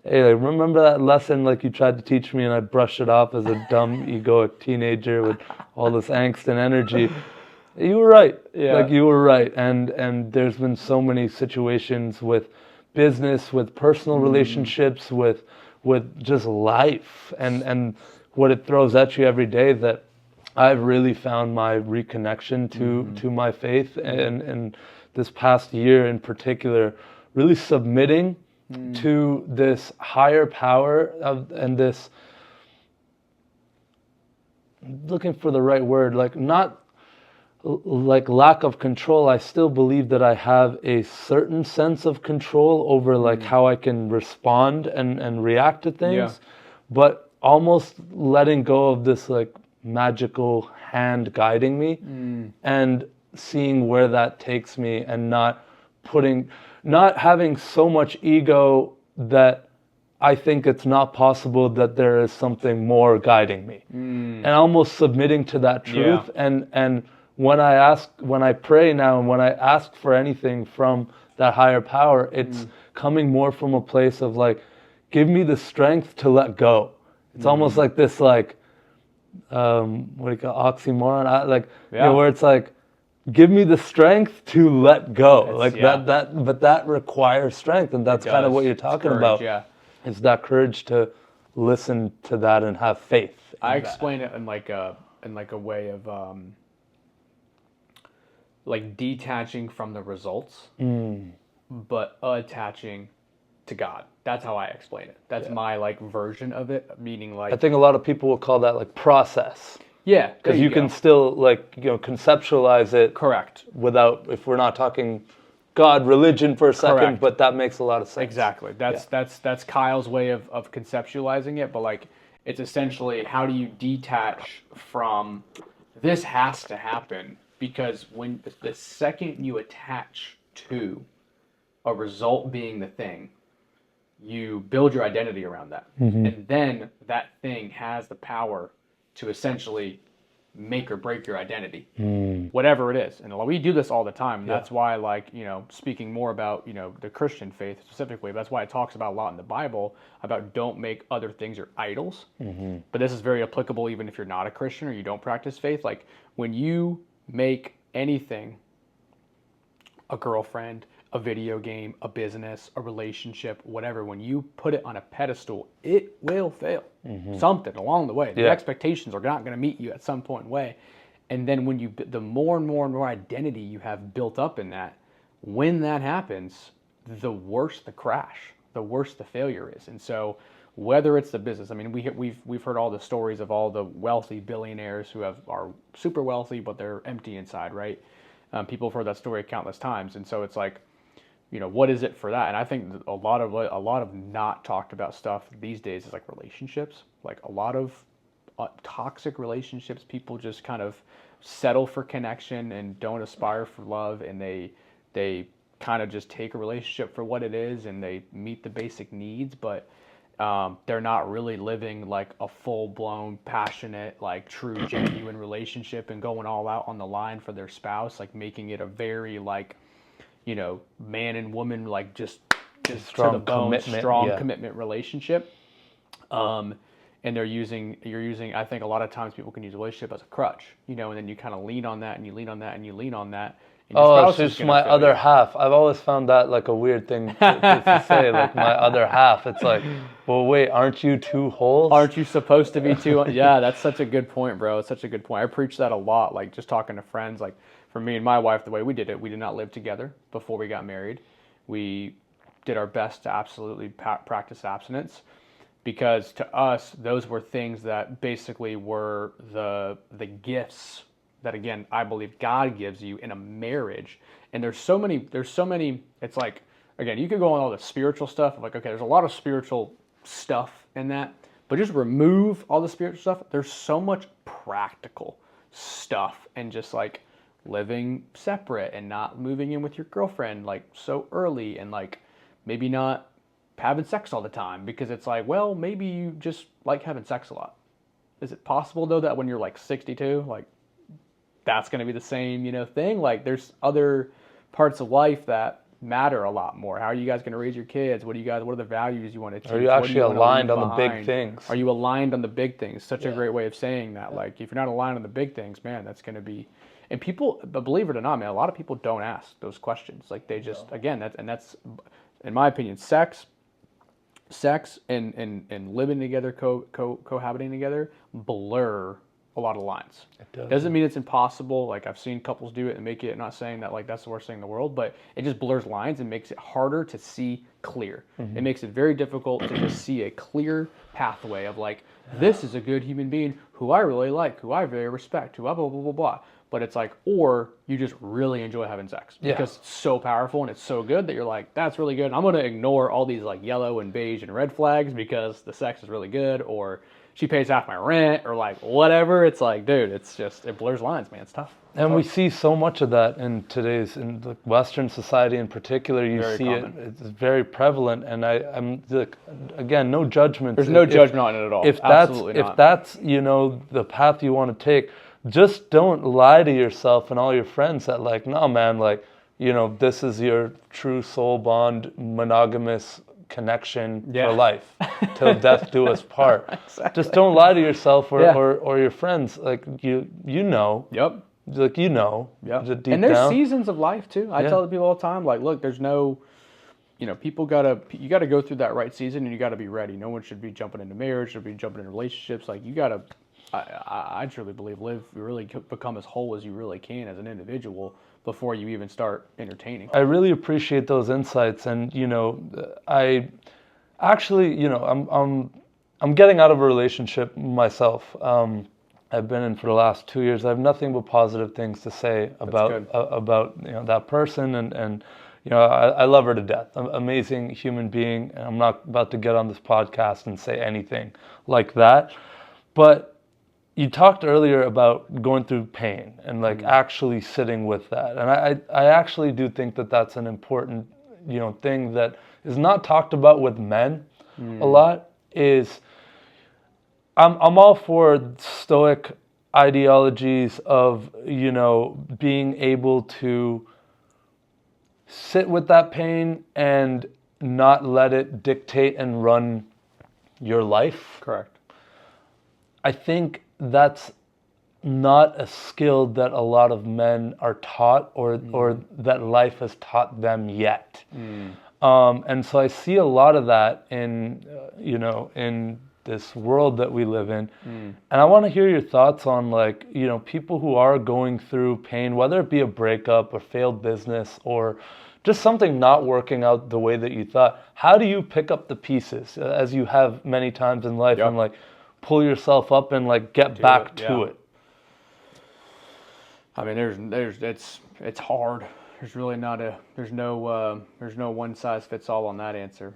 hey, like, remember that lesson like you tried to teach me and I brushed it off as a dumb, egoic teenager with all this angst and energy. You were right. Yeah. Like you were right. And there's been so many situations with business, with personal relationships, with just life. And what it throws at you every day, that I've really found my reconnection to my faith, and this past year in particular, really submitting to this higher power and this, looking for the right word, like not like lack of control. I still believe that I have a certain sense of control over like how I can respond and react to things, but almost letting go of this like magical hand guiding me and seeing where that takes me, and not having so much ego that I think it's not possible that there is something more guiding me, and almost submitting to that truth. And when I pray now, and when I ask for anything from that higher power, it's coming more from a place of like, give me the strength to let go. It's almost like this, like, what do you call oxymoron? You know, where it's like, give me the strength to let go. But that requires strength, and that's kind of what you're talking about. Yeah. It's that courage to listen to that and have faith. I explain it in like a way of like detaching from the results, but attaching to God. That's how I explain it. That's my like version of it, meaning like, I think a lot of people will call that like process. Yeah, because you can still like, you know, conceptualize it. Correct. Without, if we're not talking God, religion for a second, Correct. But that makes a lot of sense. Exactly. That's Kyle's way of conceptualizing it, but like, it's essentially, how do you detach from this has to happen? Because when the second you attach to a result being the thing, you build your identity around that. And then that thing has the power to essentially make or break your identity, whatever it is. And we do this all the time. And that's why, like, you know, speaking more about, you know, the Christian faith specifically, that's why it talks about a lot in the Bible about don't make other things your idols. But this is very applicable even if you're not a Christian or you don't practice faith. Like, when you make anything, a girlfriend, a video game, a business, a relationship, whatever, when you put it on a pedestal, it will fail. Something along the way. The expectations are not going to meet you at some point in way. And then when the more and more and more identity you have built up in that, when that happens, the worse the crash, the worse the failure is. And so whether it's the business, I mean, we've heard all the stories of all the wealthy billionaires who are super wealthy, but they're empty inside, right? People have heard that story countless times. And so it's like, you know, what is it for that? And I think a lot of not talked about stuff these days is like relationships, like a lot of toxic relationships. People just kind of settle for connection and don't aspire for love, and they kind of just take a relationship for what it is, and they meet the basic needs, but they're not really living like a full-blown, passionate, like true, genuine relationship and going all out on the line for their spouse, like making it a very like, you know, man and woman, like just strong to the bone, commitment, commitment relationship. And you're using, I think a lot of times people can use a relationship as a crutch, you know, and then you kind of lean on that and you lean on that and you lean on that. Oh, it's just my other half. I've always found that like a weird thing to say, like my other half. It's like, well, wait, aren't you two wholes? Aren't you supposed to be two? Yeah, that's such a good point, bro. It's such a good point. I preach that a lot, like just talking to friends. Like for me and my wife, the way we did it, we did not live together before we got married. We did our best to absolutely practice abstinence, because to us, those were things that basically were the gifts that, again, I believe God gives you in a marriage. And there's so many, it's like, again, you could go on all the spiritual stuff, like, okay, there's a lot of spiritual stuff in that, but just remove all the spiritual stuff. There's so much practical stuff, and just like living separate and not moving in with your girlfriend like so early, and like maybe not having sex all the time, because it's like, well, maybe you just like having sex a lot. Is it possible though that when you're like 62, like that's going to be the same, you know, thing? Like there's other parts of life that matter a lot more. How are you guys going to raise your kids? What are the values you want to teach? Are you actually aligned on the big things? Are you aligned on the big things? Such a great way of saying that. Like if you're not aligned on the big things, man, that's going to be, and people, but believe it or not, man, a lot of people don't ask those questions. Like they just, again, that's, in my opinion, sex sex and living together, cohabiting together, blur a lot of lines. It doesn't mean it's impossible. Like, I've seen couples do it and make it. I'm not saying that like that's the worst thing in the world, but it just blurs lines and makes it harder to see clear. It makes it very difficult to just see a clear pathway of like, this is a good human being who I really like, who I very respect, who blah blah blah blah blah. But it's like, or you just really enjoy having sex because it's so powerful and it's so good that you're like, that's really good. I'm going to ignore all these like yellow and beige and red flags because the sex is really good, or she pays half my rent, or like whatever. It's like, dude, it's just, it blurs lines, man. It's tough. And we see so much of that in the Western society in particular. You see it; it's very prevalent. And I'm like, again, no judgment. There's no judgment on it at all. If that's the path you want to take, just don't lie to yourself and all your friends that like, no, man, like, this is your true soul bond, monogamous connection for life, till death do us part. Exactly. Just don't lie to yourself or your friends. Like you know. Yep. Like Yep. And there's down. Seasons of life too. I tell the people all the time, like, look, there's no, you gotta go through that right season and you gotta be ready. No one should be jumping into marriage, should be jumping into relationships. Like, you gotta, I truly believe, really become as whole as you really can as an individual before you even start entertaining. I really appreciate those insights, and I actually, I'm getting out of a relationship myself. I've been in for the last 2 years. I have nothing but positive things to say about that person, and I love her to death. Amazing human being. And I'm not about to get on this podcast and say anything like that, but you talked earlier about going through pain and like actually sitting with that. And I actually do think that that's an important, thing that is not talked about with men a lot. Is I'm all for stoic ideologies of, being able to sit with that pain and not let it dictate and run your life. Correct. I think that's not a skill that a lot of men are taught or that life has taught them yet. And so I see a lot of that in this world that we live in. And I want to hear your thoughts on like, people who are going through pain, whether it be a breakup or failed business or just something not working out the way that you thought. How do you pick up the pieces as you have many times in life and like pull yourself up and like get back to it? I mean, it's hard. There's really there's no one size fits all on that answer.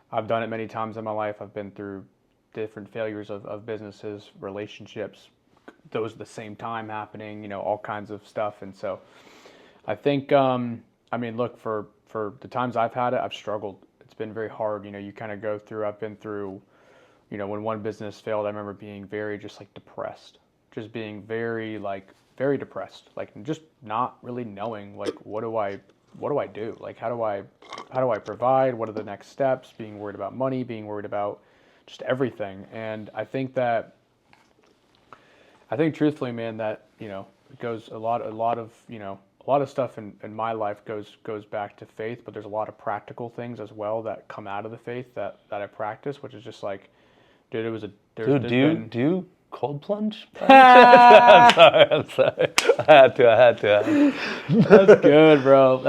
I've done it many times in my life. I've been through different failures of businesses, relationships, those at the same time happening, all kinds of stuff. And so I think, look, for the times I've had it, I've struggled. It's been very hard. You kind of go through, I've been through, when one business failed, I remember being very just like depressed, just being very depressed, like just not really knowing like, what do I do? Like, how do I provide? What are the next steps? Being worried about money, being worried about just everything. And I think truthfully, man, that, it goes a lot of stuff in my life goes back to faith, but there's a lot of practical things as well that come out of the faith that I practice, which is just like, dude, do you cold plunge? I'm sorry. I had to. That's good, bro.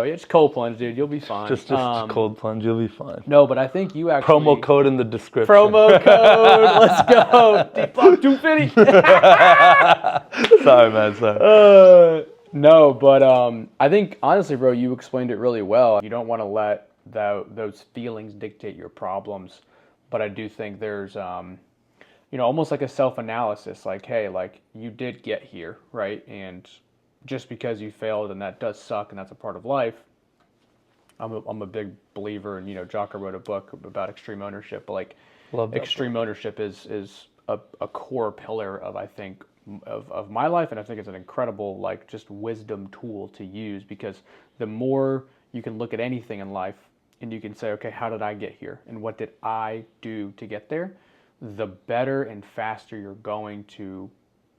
It's cold plunge, dude. You'll be fine. Just cold plunge. You'll be fine. No, but I think you actually... Promo code in the description. Promo code. Let's go. Deepak 250. Sorry, man. Sorry. No, but I think, honestly, bro, you explained it really well. You don't want to let those feelings dictate your problems. But I do think there's... almost like a self-analysis, like, hey, like, you did get here, right? And just because you failed, and that does suck, and that's a part of life. I'm a big believer in, Jocko wrote a book about extreme ownership, but like, extreme ownership is a core pillar of, I think, of my life, and I think it's an incredible, like, just wisdom tool to use, because the more you can look at anything in life, and you can say, okay, how did I get here? And what did I do to get there? The better and faster you're going to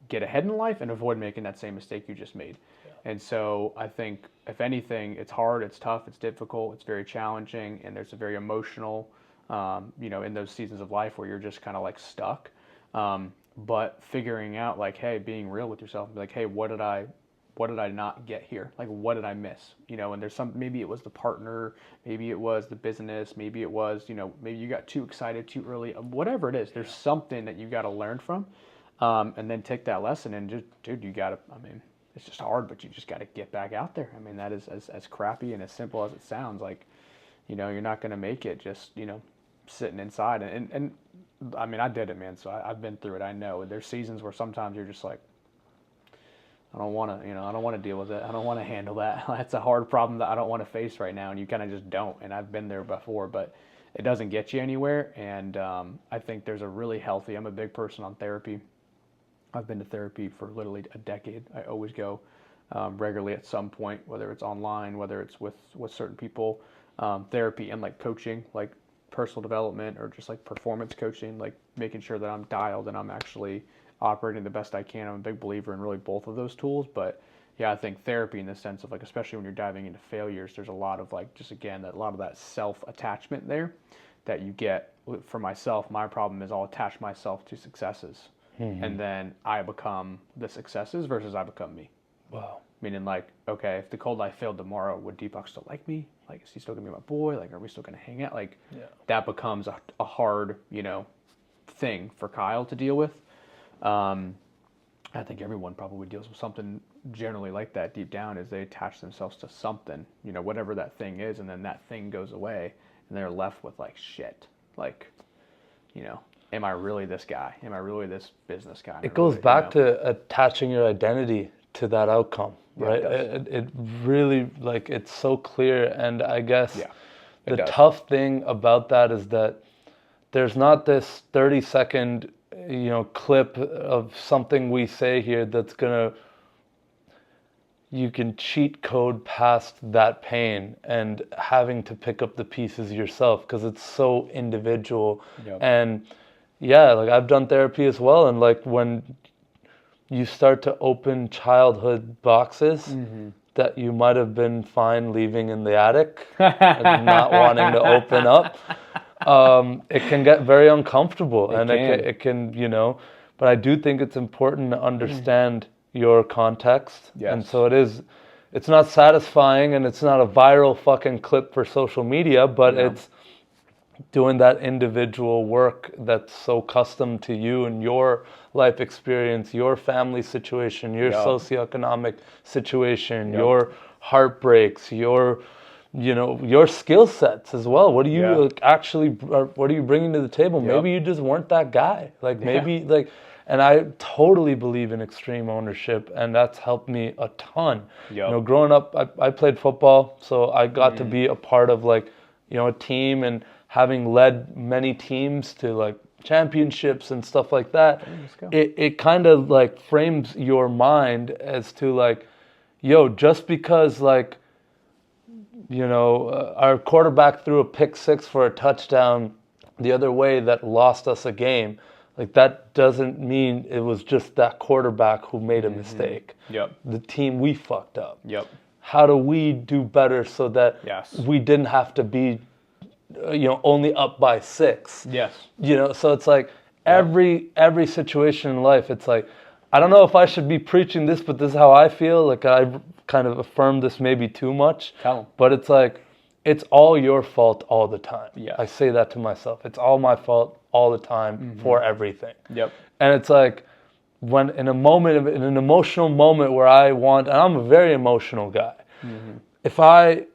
get ahead in life and avoid making that same mistake you just made. Yeah. And so I think, if anything, it's hard, it's tough, it's difficult, it's very challenging, and there's a very emotional, in those seasons of life where you're just kind of like stuck. But figuring out like, hey, being real with yourself, like, hey, what did I not get here? Like, what did I miss? And there's maybe it was the partner, maybe it was the business, maybe it was, maybe you got too excited too early, whatever it is, there's something that you got to learn from, and then take that lesson and just, dude, it's just hard, but you just got to get back out there. I mean, that is as crappy and as simple as it sounds. Like, you're not going to make it just, sitting inside. And I mean, I did it, man. So I've been through it. I know there's seasons where sometimes you're just like, I don't want to deal with it. I don't want to handle that. That's a hard problem that I don't want to face right now. And you kind of just don't. And I've been there before, but it doesn't get you anywhere. And I think there's a really healthy, I'm a big person on therapy. I've been to therapy for literally a decade. I always go regularly at some point, whether it's online, whether it's with certain people, therapy and like coaching, like personal development or just like performance coaching, like making sure that I'm dialed and I'm actually operating the best I can. I'm a big believer in really both of those tools. But yeah, I think therapy in the sense of like, especially when you're diving into failures, there's a lot of like, just again, a lot of that self-attachment there that you get. For myself, my problem is I'll attach myself to successes. And then I become the successes versus I become me. Wow. Meaning like, okay, if the cold life failed tomorrow, would Deepak still like me? Like, is he still gonna be my boy? Like, are we still gonna hang out? Like, that becomes a hard, thing for Kyle to deal with. I think everyone probably deals with something generally like that deep down, is they attach themselves to something, whatever that thing is, and then that thing goes away, and they're left with like, shit, like, am I really this guy? Am I really this business guy? It goes back to attaching your identity to that outcome, right? It really, like, it's so clear. And I guess the tough thing about that is that there's not this 30-second, clip of something we say here that's you can cheat code past that pain and having to pick up the pieces yourself, because it's so individual. And yeah, like I've done therapy as well, and like when you start to open childhood boxes that you might have been fine leaving in the attic and not wanting to open up, it can get very uncomfortable. It can, but I do think it's important to understand your context. And so it's not satisfying, and it's not a viral fucking clip for social media, but it's doing that individual work that's so custom to you and your life experience, your family situation, your socioeconomic situation, your heartbreaks, your skill sets as well. What do you what are you bringing to the table? Maybe you just weren't that guy. Like maybe and I totally believe in extreme ownership, and that's helped me a ton. Growing up, I played football, so I got to be a part of like, a team, and having led many teams to like championships and stuff like that, it kind of like frames your mind as to like, just because like, our quarterback threw a pick six for a touchdown the other way that lost us a game, like that doesn't mean it was just that quarterback who made a mistake. The team, we fucked up. How do we do better so that we didn't have to be only up by 6? So it's like every situation in life, it's like, I don't know if I should be preaching this, but this is how I feel. Like I kind of affirm this maybe too much, but it's like, it's all your fault all the time. I say that to myself. It's all my fault all the time for everything. And it's like, when in an emotional moment where and I'm a very emotional guy. If I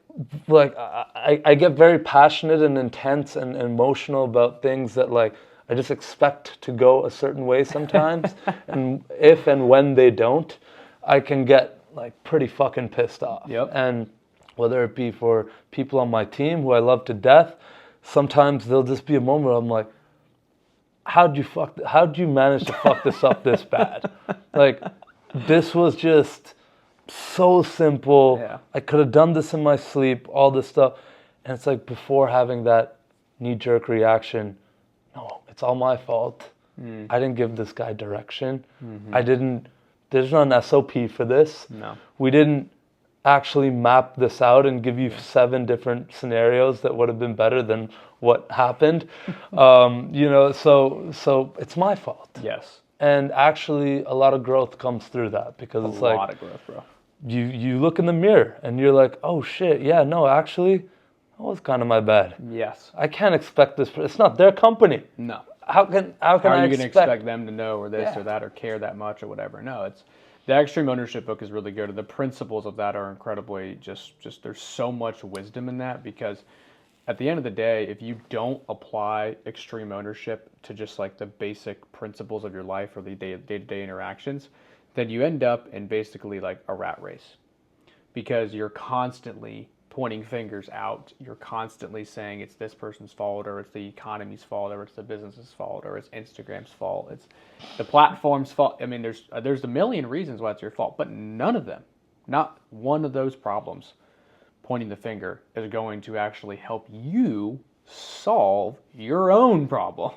get very passionate and intense and emotional about things that like I just expect to go a certain way sometimes, and if and when they don't, I can get like pretty fucking pissed off. And whether it be for people on my team who I love to death, sometimes there'll just be a moment where I'm like, how'd you manage to fuck this up this bad? Like, this was just so simple. I could have done this in my sleep, all this stuff. And it's like, before having that knee-jerk reaction, no, it's all my fault. I didn't give this guy direction. there's not an SOP for this. No. We didn't actually map this out and give you 7 different scenarios that would have been better than what happened. You know, so it's my fault. Yes. And actually a lot of growth comes through that, because it's like, a lot of growth, bro. You look in the mirror and you're like, oh shit, yeah, no, actually, that was kind of my bad. Yes. I can't expect this. It's not their company. No. How are you going to expect them to know or this or that or care that much or whatever? No, it's the Extreme Ownership book is really good. And the principles of that are incredibly just there's so much wisdom in that, because at the end of the day, if you don't apply extreme ownership to just like the basic principles of your life or the day-to-day interactions, then you end up in basically like a rat race, because you're constantly pointing fingers out. You're constantly saying it's this person's fault, or it's the economy's fault, or it's the business's fault, or it's Instagram's fault, it's the platform's fault. I mean, there's a million reasons why it's your fault, but none of them, not one of those problems, pointing the finger, is going to actually help you solve your own problem.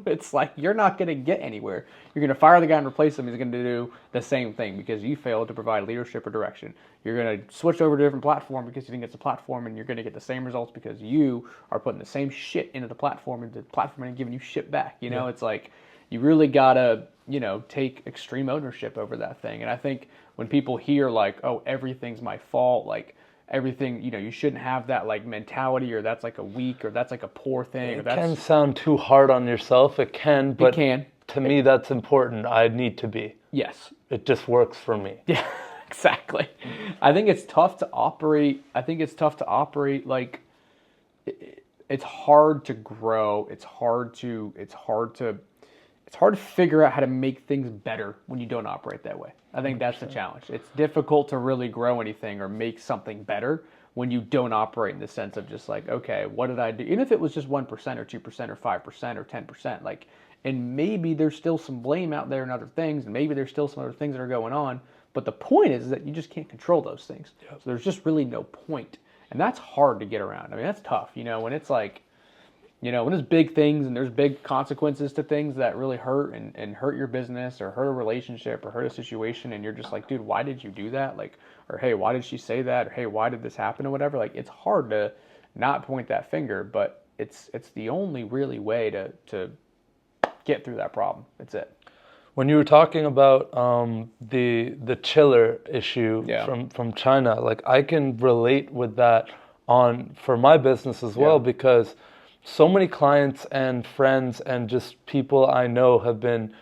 It's like you're not going to get anywhere. You're going to fire the guy and replace him. He's going to do the same thing because you failed to provide leadership or direction. You're going to switch over to a different platform because you think it's a platform, and you're going to get the same results because you are putting the same shit into the platform, and the platform ain't giving you shit back. You know, it's like you really got to, you know, take extreme ownership over that thing. And I think when people hear like, oh, everything's my fault, like, everything, you know, you shouldn't have that like mentality, or that's like a weak, or that's like a poor thing. It can sound too hard on yourself. It can, but to me, that's important. I need to be. Yes. It just works for me. Yeah, exactly. I think it's tough to operate. Like, it's hard to grow. It's hard to figure out how to make things better when you don't operate that way. I think that's the challenge. It's difficult to really grow anything or make something better when you don't operate in the sense of just like, okay, what did I do? Even if it was just 1% or 2% or 5% or 10%, like, and maybe there's still some blame out there and other things, and maybe there's still some other things that are going on, but the point is that you just can't control those things. Yep. So there's just really no point. And that's hard to get around. I mean, that's tough, you know, when it's like, you know, when there's big things and there's big consequences to things that really hurt and hurt your business or hurt a relationship or hurt a situation, and you're just like, dude, why did you do that? Like, or hey, why did she say that? Or hey, why did this happen or whatever? Like, it's hard to not point that finger, but it's the only really way to get through that problem. That's it. When you were talking about the chiller issue from China, like, I can relate with that for my business as well, because so many clients and friends and just people I know have been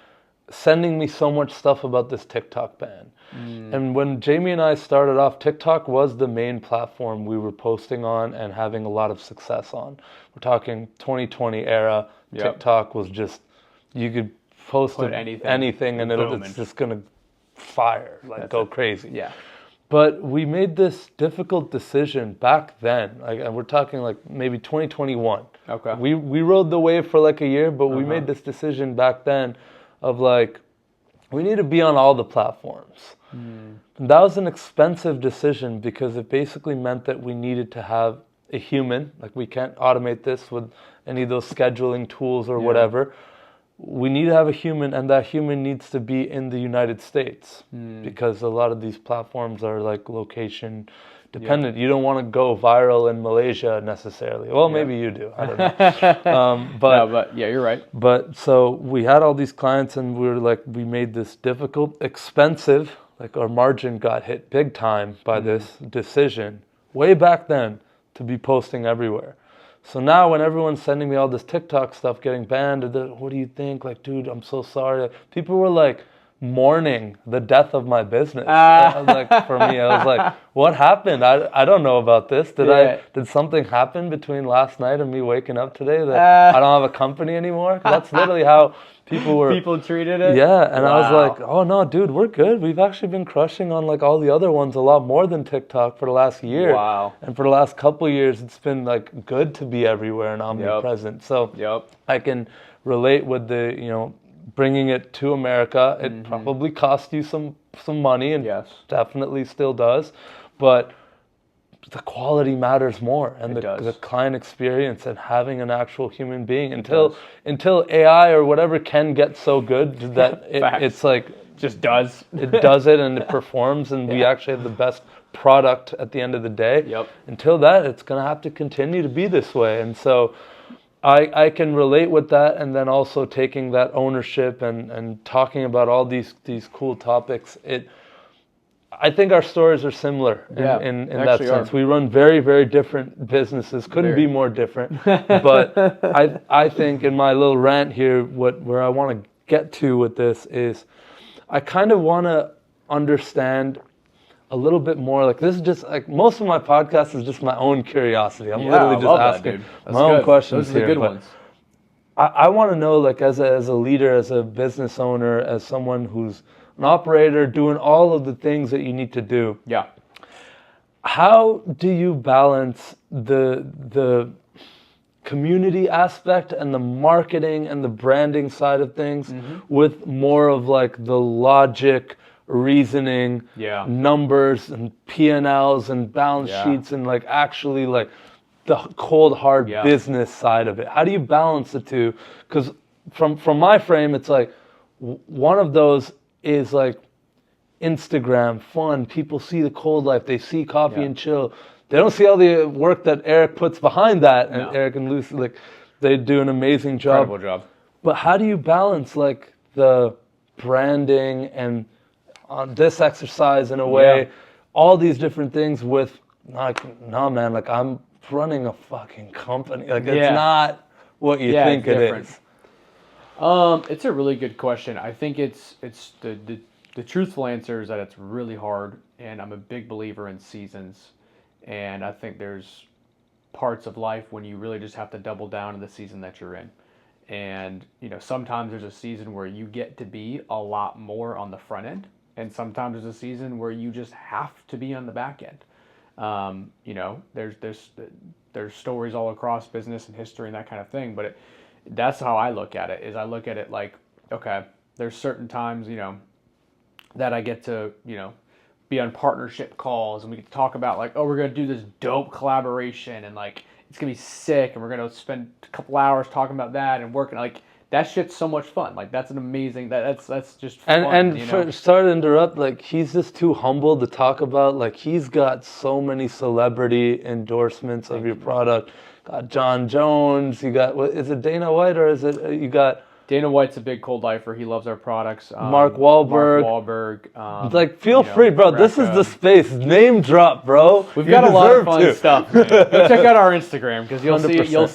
sending me so much stuff about this TikTok ban. And when Jamie and I started off, TikTok was the main platform we were posting on and having a lot of success on. We're talking 2020 era. TikTok was just, you could post anything and it's just going to fire, like go crazy. Yeah. But we made this difficult decision back then, like, and we're talking like maybe 2021. Okay. We rode the wave for like a year, but we made this decision back then of like, we need to be on all the platforms. And that was an expensive decision, because it basically meant that we needed to have a human. Like, we can't automate this with any of those scheduling tools or whatever. We need to have a human, and that human needs to be in the United States, because a lot of these platforms are like location dependent. You don't want to go viral in Malaysia necessarily. Well, maybe you do. I don't know. But yeah, you're right. But so we had all these clients, and we were like, we made this difficult, expensive, like our margin got hit big time by this decision way back then to be posting everywhere. So now when everyone's sending me all this TikTok stuff getting banned, what do you think? Like, dude, I'm so sorry. People were like mourning the death of my business. I was like, for me, I was like, what happened? I don't know about this. Did something happen between last night and me waking up today that I don't have a company anymore? That's literally how people treated it. Yeah, and I was like, oh no, dude, we're good. We've actually been crushing on like all the other ones a lot more than TikTok for the last year. Wow. And for the last couple of years, it's been like good to be everywhere and omnipresent. So I can relate with the, you know, bringing it to America. It probably cost you some money, and definitely still does. But the quality matters more, and the client experience and having an actual human being until AI or whatever can get so good that it's like just does it does it and it performs, and we actually have the best product at the end of the day. Until that, it's going to have to continue to be this way. And so I can relate with that, and then also taking that ownership and talking about all these cool topics. I think our stories are similar in that sense. We run very, very different businesses. Couldn't be more different. But I think in my little rant here, where I want to get to with this is I kind of want to understand a little bit more. Like, this is just like most of my podcast is just my own curiosity. I'm literally just asking my own questions. Those are the good ones. I want to know, like, as a leader, as a business owner, as someone who's an operator, doing all of the things that you need to do. Yeah. How do you balance the community aspect and the marketing and the branding side of things with more of like the logic, reasoning, numbers and P&Ls and balance sheets, and like actually like the cold hard business side of it? How do you balance the two? Because from my frame, it's like one of those is like Instagram, fun. People see the cold life. They see coffee and chill. They don't see all the work that Eric puts behind that. And Eric and Lucy, like, they do an amazing job. Incredible job. But how do you balance like the branding and this exercise in a way, all these different things with like, no man, like I'm running a fucking company. Like it's not what you think it is. It's a really good question. I think it's the truthful answer is that it's really hard, and I'm a big believer in seasons. And I think there's parts of life when you really just have to double down in the season that you're in. And, you know, sometimes there's a season where you get to be a lot more on the front end, and sometimes there's a season where you just have to be on the back end. You know, there's stories all across business and history and that kind of thing, but that's how I look at it. Is I look at it like, okay, there's certain times, you know, that I get to, you know, be on partnership calls, and we get to talk about like, oh, we're going to do this dope collaboration, and like it's going to be sick, and we're going to spend a couple hours talking about that and working. Like, that shit's so much fun. Like, that's an amazing, that's just fun. And you know? Sorry to interrupt, like, he's just too humble to talk about. Like, he's got so many celebrity endorsements of your product. Got John Jones, you got, what is it, Dana White, or is it, you got... Dana White's a big cold lifer. He loves our products. Mark Wahlberg. Like, feel free, bro. This is the space. Name drop, bro. We've got a lot of fun stuff. Man. Go check out our Instagram, because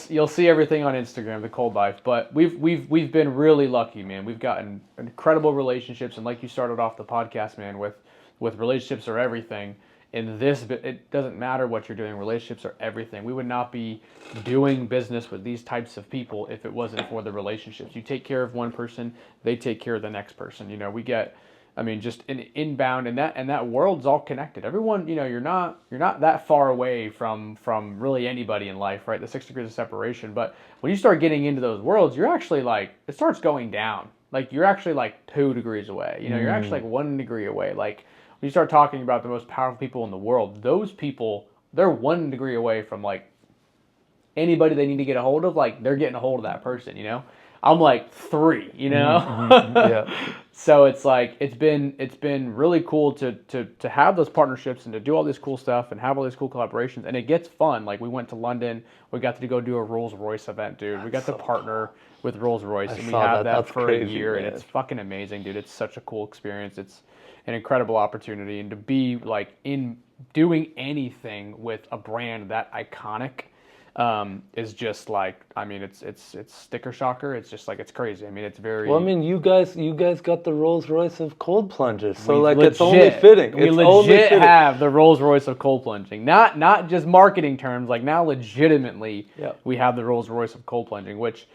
you'll see everything on Instagram, the cold life. But we've been really lucky, man. We've gotten incredible relationships, and like you started off the podcast, man, with relationships are everything. In this, it doesn't matter what you're doing. Relationships are everything. We would not be doing business with these types of people if it wasn't for the relationships. You take care of one person, they take care of the next person. You know, we get, I mean, just an inbound, and that world's all connected. Everyone, you know, you're not that far away from really anybody in life, right? The 6 degrees of separation. But when you start getting into those worlds, you're actually like, it starts going down. Like, you're actually like 2 degrees away. You know, you're actually like 1 degree away. Like, when you start talking about the most powerful people in the world, those people, they're 1 degree away from like anybody they need to get a hold of. Like, they're getting a hold of that person, you know? I'm like 3, you know? So it's like, it's been really cool to have those partnerships and to do all this cool stuff and have all these cool collaborations. And it gets fun. Like, we went to London, we got to go do a Rolls Royce event, dude. We got to partner with Rolls Royce, and we had that for a year, man. And it's fucking amazing, dude. It's such a cool experience. It's an incredible opportunity, and to be like in doing anything with a brand that iconic is just like, I mean, it's sticker shocker. It's just like, it's crazy. I mean, it's very... Well, I mean, you guys got the Rolls Royce of cold plunges, so like legit, it's only fitting. We legit have the Rolls Royce of cold plunging. Not just marketing terms, like now legitimately we have the Rolls Royce of cold plunging, which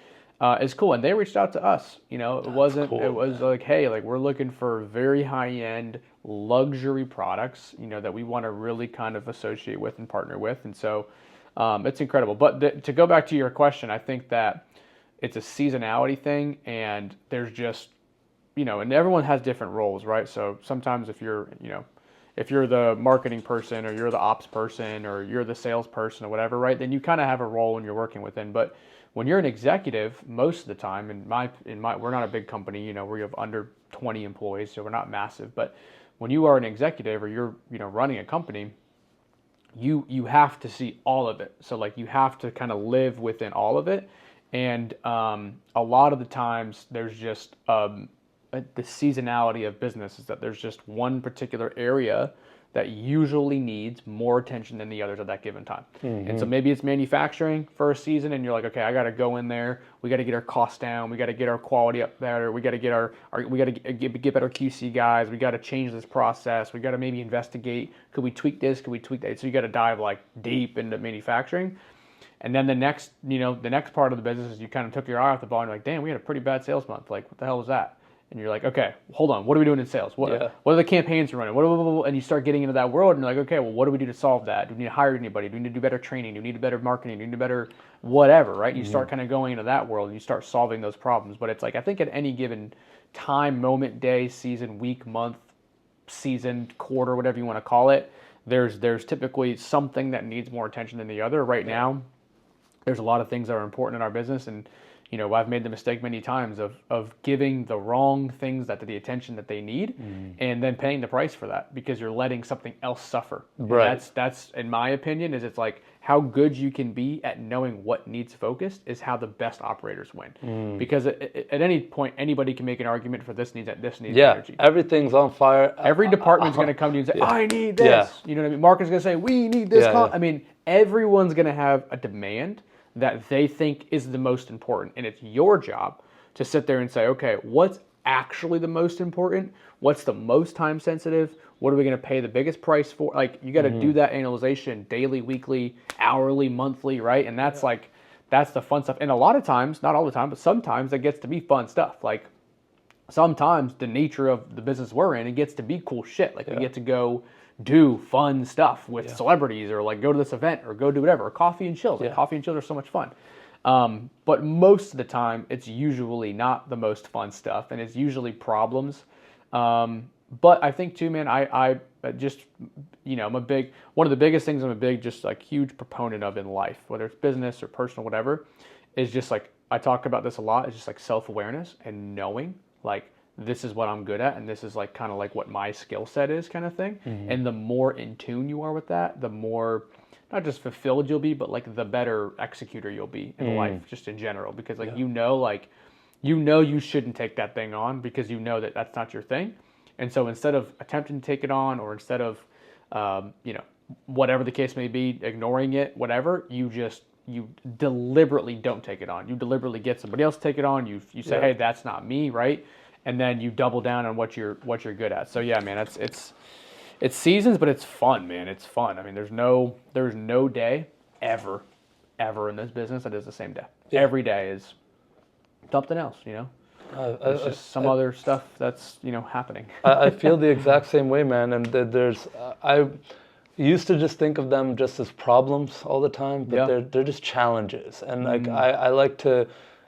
is cool. And they reached out to us. You know, it wasn't cool, it was like, hey, like, we're looking for very high-end luxury products, you know, that we want to really kind of associate with and partner with. And so it's incredible. But to go back to your question, I think that it's a seasonality thing, and there's just, you know, and everyone has different roles, right? So sometimes if you're, you know, if you're the marketing person or you're the ops person or you're the salesperson or whatever, right? Then you kind of have a role when you're working within. But when you're an executive, most of the time, we're not a big company, we have under 20 employees, so we're not massive. But when you are an executive or you're, running a company, you have to see all of it. So like you have to kind of live within all of it. And a lot of the times there's just the seasonality of business is that there's just one particular area that usually needs more attention than the others at that given time. Mm-hmm. And so maybe it's manufacturing for a season and you're like, okay, I got to go in there. We got to get our costs down. We got to get our quality up better. We got to get we got to get better QC guys. We got to change this process. We got to maybe investigate. Could we tweak this? Could we tweak that? So you got to dive like deep into manufacturing. And then the next part of the business is you kind of took your eye off the ball and you're like, damn, we had a pretty bad sales month. Like, what the hell was that? And you're like, okay, hold on. What are we doing in sales? What are the campaigns we're running? And you start getting into that world and you're like, okay, well, what do we do to solve that? Do we need to hire anybody? Do we need to do better training? Do we need better marketing? Do we need better whatever, right? And you start kind of going into that world and you start solving those problems. But it's like, I think at any given time, moment, day, season, week, month, season, quarter, whatever you want to call it, there's typically something that needs more attention than the other. Right now, there's a lot of things that are important in our business, and I've made the mistake many times of giving the wrong things the attention that they need, and then paying the price for that because you're letting something else suffer. Right. That's in my opinion, it's like how good you can be at knowing what needs focused is how the best operators win. Because at any point, anybody can make an argument for this needs energy. Everything's on fire. Every department's going to come to you and say, I need this. Yeah. You know what I mean? Market's going to say, we need this. I mean, everyone's going to have a demand that they think is the most important. And it's your job to sit there and say, okay, what's actually the most important? What's the most time sensitive? What are we going to pay the biggest price for? Like, you got to do that analyzation daily, weekly, hourly, monthly, right? And that's that's the fun stuff. And a lot of times, not all the time, but sometimes it gets to be fun stuff. Like, sometimes the nature of the business we're in, it gets to be cool shit. Like, we get to go do fun stuff with celebrities or like go to this event or go do whatever, or coffee and chills. Like, coffee and chills are so much fun. But most of the time it's usually not the most fun stuff and it's usually problems. But I think too, man, I just, I'm one of the biggest things I'm a big, just like huge proponent of in life, whether it's business or personal, whatever, is just like, I talk about this a lot. It's just like self-awareness and knowing like, this is what I'm good at, and this is like kind of like what my skill set is, kind of thing. And the more in tune you are with that, the more not just fulfilled you'll be, but like the better executor you'll be in life, just in general. Because like you shouldn't take that thing on because you know that that's not your thing. And so instead of attempting to take it on, or instead of whatever the case may be, ignoring it, whatever, you deliberately don't take it on. You deliberately get somebody else to take it on. You say, hey, that's not me, right? And then you double down on what you're good at. So yeah, man, it's seasons, but it's fun, man. It's fun. I mean, there's no day ever in this business that is the same day. Yeah. Every day is something else, It's just some other stuff that's happening. I feel the exact same way, man. And I used to just think of them just as problems all the time, but they're just challenges. And like I like to.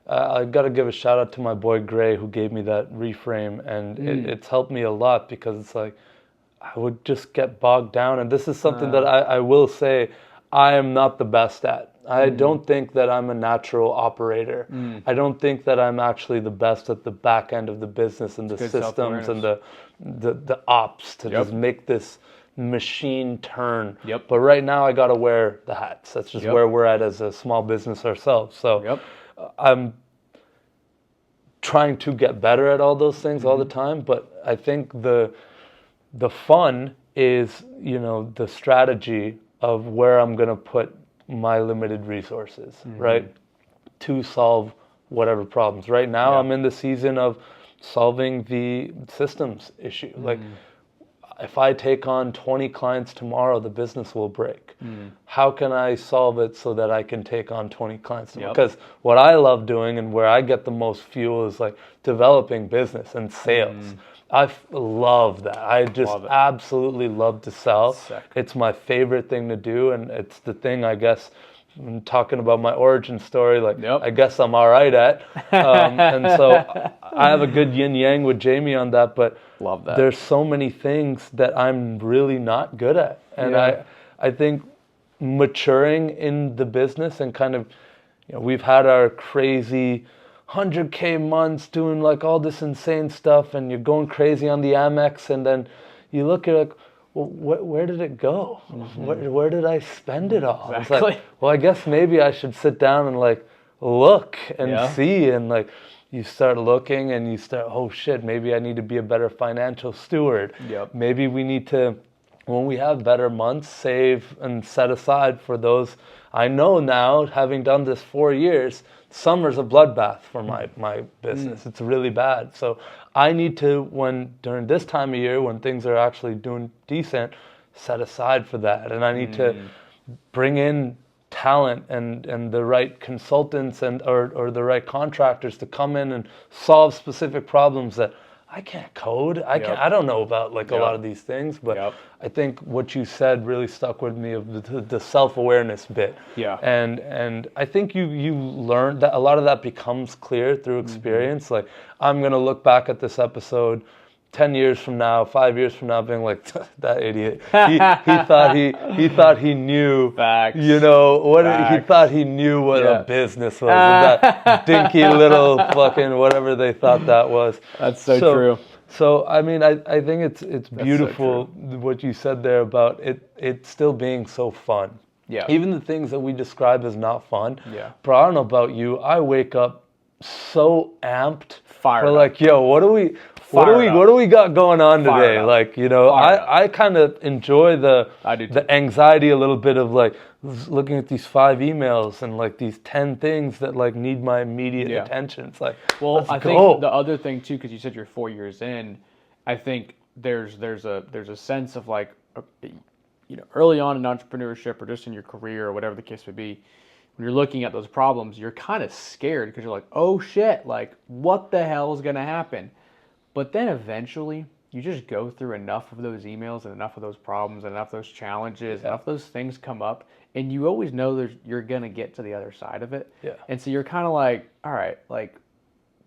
I got to give a shout out to my boy Gray, who gave me that reframe, and it's helped me a lot, because it's like I would just get bogged down, and this is something that I will say I am not the best at. I don't think that I'm a natural operator. I don't think that I'm actually the best at the back end of the business and the systems and the ops to just make this machine turn. But right now I got to wear the hats. That's just where we're at as a small business ourselves. So I'm trying to get better at all those things all the time, but I think the fun is, the strategy of where I'm going to put my limited resources, right? To solve whatever problems. Right now I'm in the season of solving the systems issue. Like, if I take on 20 clients tomorrow, the business will break. How can I solve it so that I can take on 20 clients tomorrow? Because what I love doing and where I get the most fuel is like developing business and sales. I love that. I just absolutely love to sell. Sick. It's my favorite thing to do, and it's the thing, I guess, I'm talking about my origin story, like Yep. I guess I'm all right at. And so I have a good yin yang with Jamie on that, but Love that. there's so many things that I'm really not good at. And Yeah. I think maturing in the business and kind of, we've had our crazy 100K months doing like all this insane stuff, and you're going crazy on the Amex, and then you look at like, well, where did it go? Where did I spend it all? Exactly. It's like, well, I guess maybe I should sit down and like look and see, and like you start looking and you start, oh shit, maybe I need to be a better financial steward. Yep. Maybe we need to, when we have better months, save and set aside for those. I know now, having done this 4 years, summer's a bloodbath for my business. It's really bad. So I need to, during this time of year, when things are actually doing decent, set aside for that. And I need to bring in talent and the right consultants or the right contractors to come in and solve specific problems that I can't code. I don't know about like a lot of these things, but I think what you said really stuck with me of the self-awareness bit. Yeah. And I think you learn that a lot of that becomes clear through experience. Like I'm going to look back at this episode 10 years from now, 5 years from now, being like, that idiot. He thought he knew. Facts. You know what? Facts. He thought he knew what a business was. That dinky little fucking whatever they thought that was. That's so true. So I mean, I think it's beautiful what you said there about it still being so fun. Yeah. Even the things that we describe as not fun. Yeah. Bro, I don't know about you. I wake up so amped. Fired for up. like, yo, what do we got going on today? Like, I kind of enjoy the anxiety a little bit of like looking at these 5 emails and like these 10 things that like need my immediate attention. It's like, well, I think the other thing too, because you said you're 4 years in, I think there's a sense of like, early on in entrepreneurship or just in your career or whatever the case may be, when you're looking at those problems, you're kind of scared because you're like, oh shit, like what the hell is going to happen? But then eventually you just go through enough of those emails and enough of those problems and enough of those challenges, enough of those things come up, and you always know you're going to get to the other side of it. Yeah. And so you're kind of like, all right, like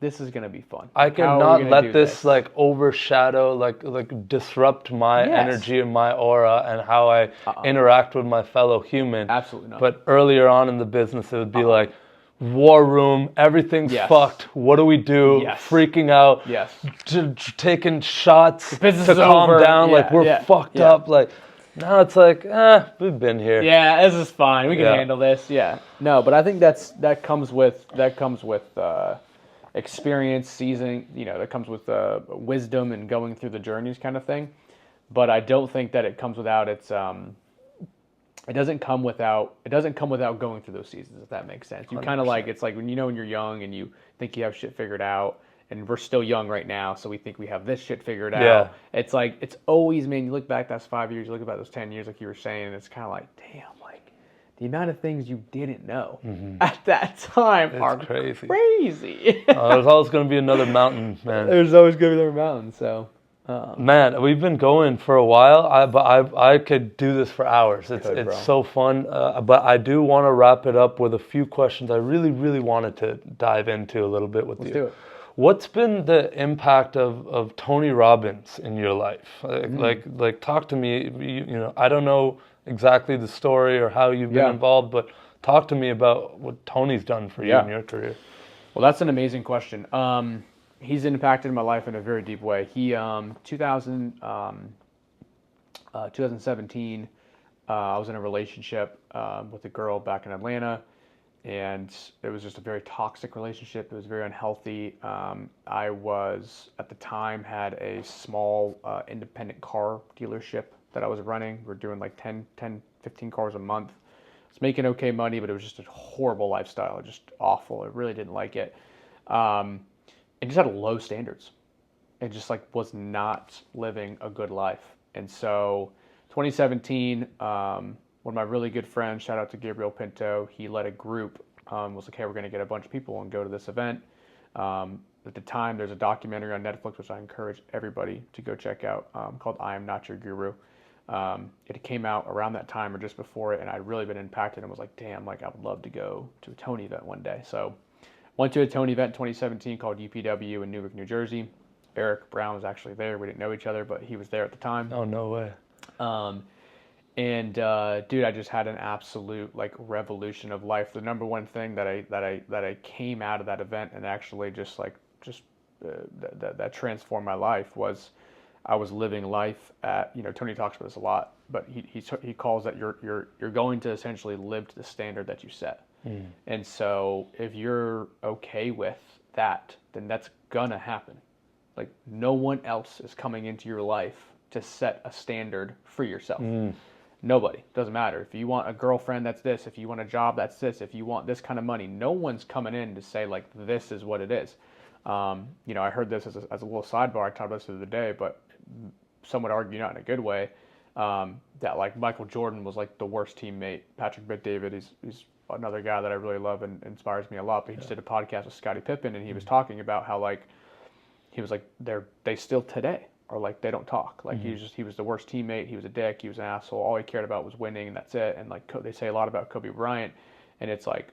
this is going to be fun. I cannot let this like overshadow, like disrupt my energy and my aura and how I interact with my fellow human. Absolutely not. But earlier on in the business, it would be like, war room, everything's fucked. What do we do? Freaking out. Taking shots to calm down. Like we're fucked up. Like now it's like, we've been here. Yeah, this is fine. We can handle this. Yeah. No, but I think that comes with experience, seasoning. That comes with wisdom and going through the journeys, kind of thing. But I don't think that it comes without its. It doesn't come without going through those seasons, if that makes sense. You kind of like, it's like when you're young and you think you have shit figured out, and we're still young right now, so we think we have this shit figured out. Yeah. It's like, it's always, man, you look back, that's 5 years, you look back those 10 years, like you were saying, and it's kind of like, damn, like the amount of things you didn't know at that time are crazy. There's always going to be another mountain, man. There's always going to be another mountain, so. Man, we've been going for a while, but I could do this for hours. It's so fun, but I do want to wrap it up with a few questions I really, really wanted to dive into a little bit with you. Let's do it. What's been the impact of Tony Robbins in your life? Like talk to me. I don't know exactly the story or how you've been involved, but talk to me about what Tony's done for you in your career. Well, that's an amazing question. He's impacted my life in a very deep way. He, 2017, I was in a relationship with a girl back in Atlanta, and it was just a very toxic relationship. It was very unhealthy. I was, at the time, had a small independent car dealership that I was running. We're doing like 10, 15 cars a month. I was making okay money, but it was just a horrible lifestyle, just awful. I really didn't like it. And just had low standards. It just like was not living a good life. And so 2017, one of my really good friends, shout out to Gabriel Pinto, he led a group, was like, hey, we're going to get a bunch of people and go to this event. At the time, there's a documentary on Netflix, which I encourage everybody to go check out, called I Am Not Your Guru. It came out around that time or just before it, and I'd really been impacted and was like, damn, like I would love to go to a Tony event one day. So went to a Tony event in 2017 called UPW in Newark, New Jersey. Eric Brown was actually there. We didn't know each other, but he was there at the time. Oh, no way. Dude, I just had an absolute like revolution of life. The number one thing that I came out of that event and actually that transformed my life was I was living life at, Tony talks about this a lot, but he calls that you're going to essentially live to the standard that you set. And so if you're okay with that, then that's gonna happen. Like no one else is coming into your life to set a standard for yourself. Nobody. Doesn't matter. If you want a girlfriend, that's this. If you want a job, that's this. If you want this kind of money, no one's coming in to say like this is what it is. I heard this as a little sidebar. I talked about this the other day, but some would argue, not in a good way, that like Michael Jordan was like the worst teammate. Patrick Bet-David, he's another guy that I really love and inspires me a lot. But he just did a podcast with Scottie Pippen, and he was talking about how like he was like they still today are like they don't talk. Like he was the worst teammate. He was a dick. He was an asshole. All he cared about was winning, and that's it. And like they say a lot about Kobe Bryant, and it's like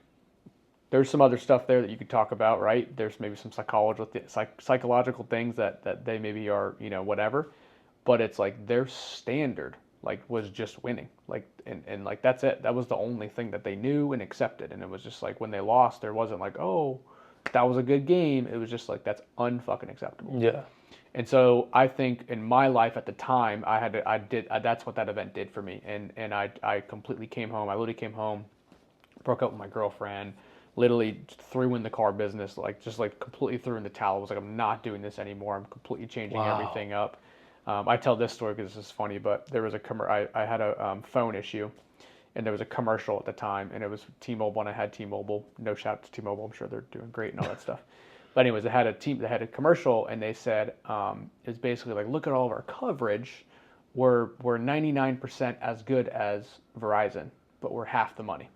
there's some other stuff there that you could talk about, right? There's maybe some psychological things that they maybe are, whatever. But it's like their standard like was just winning. Like and like that's it. That was the only thing that they knew and accepted. And it was just like when they lost, there wasn't like, oh, that was a good game. It was just like that's unfucking acceptable. Yeah. And so I think in my life at the time, that's what that event did for me. And I completely came home. I literally came home, broke up with my girlfriend, literally threw in the car business, like just like completely threw in the towel. I was like, I'm not doing this anymore. I'm completely changing everything up. I tell this story because this is funny, but there was I had a phone issue, and there was a commercial at the time, and it was T-Mobile, and I had T-Mobile. No shout out to T-Mobile. I'm sure they're doing great and all that stuff. But anyways, they had a commercial, and they said it's basically like, look at all of our coverage. We're 99% as good as Verizon, but we're half the money,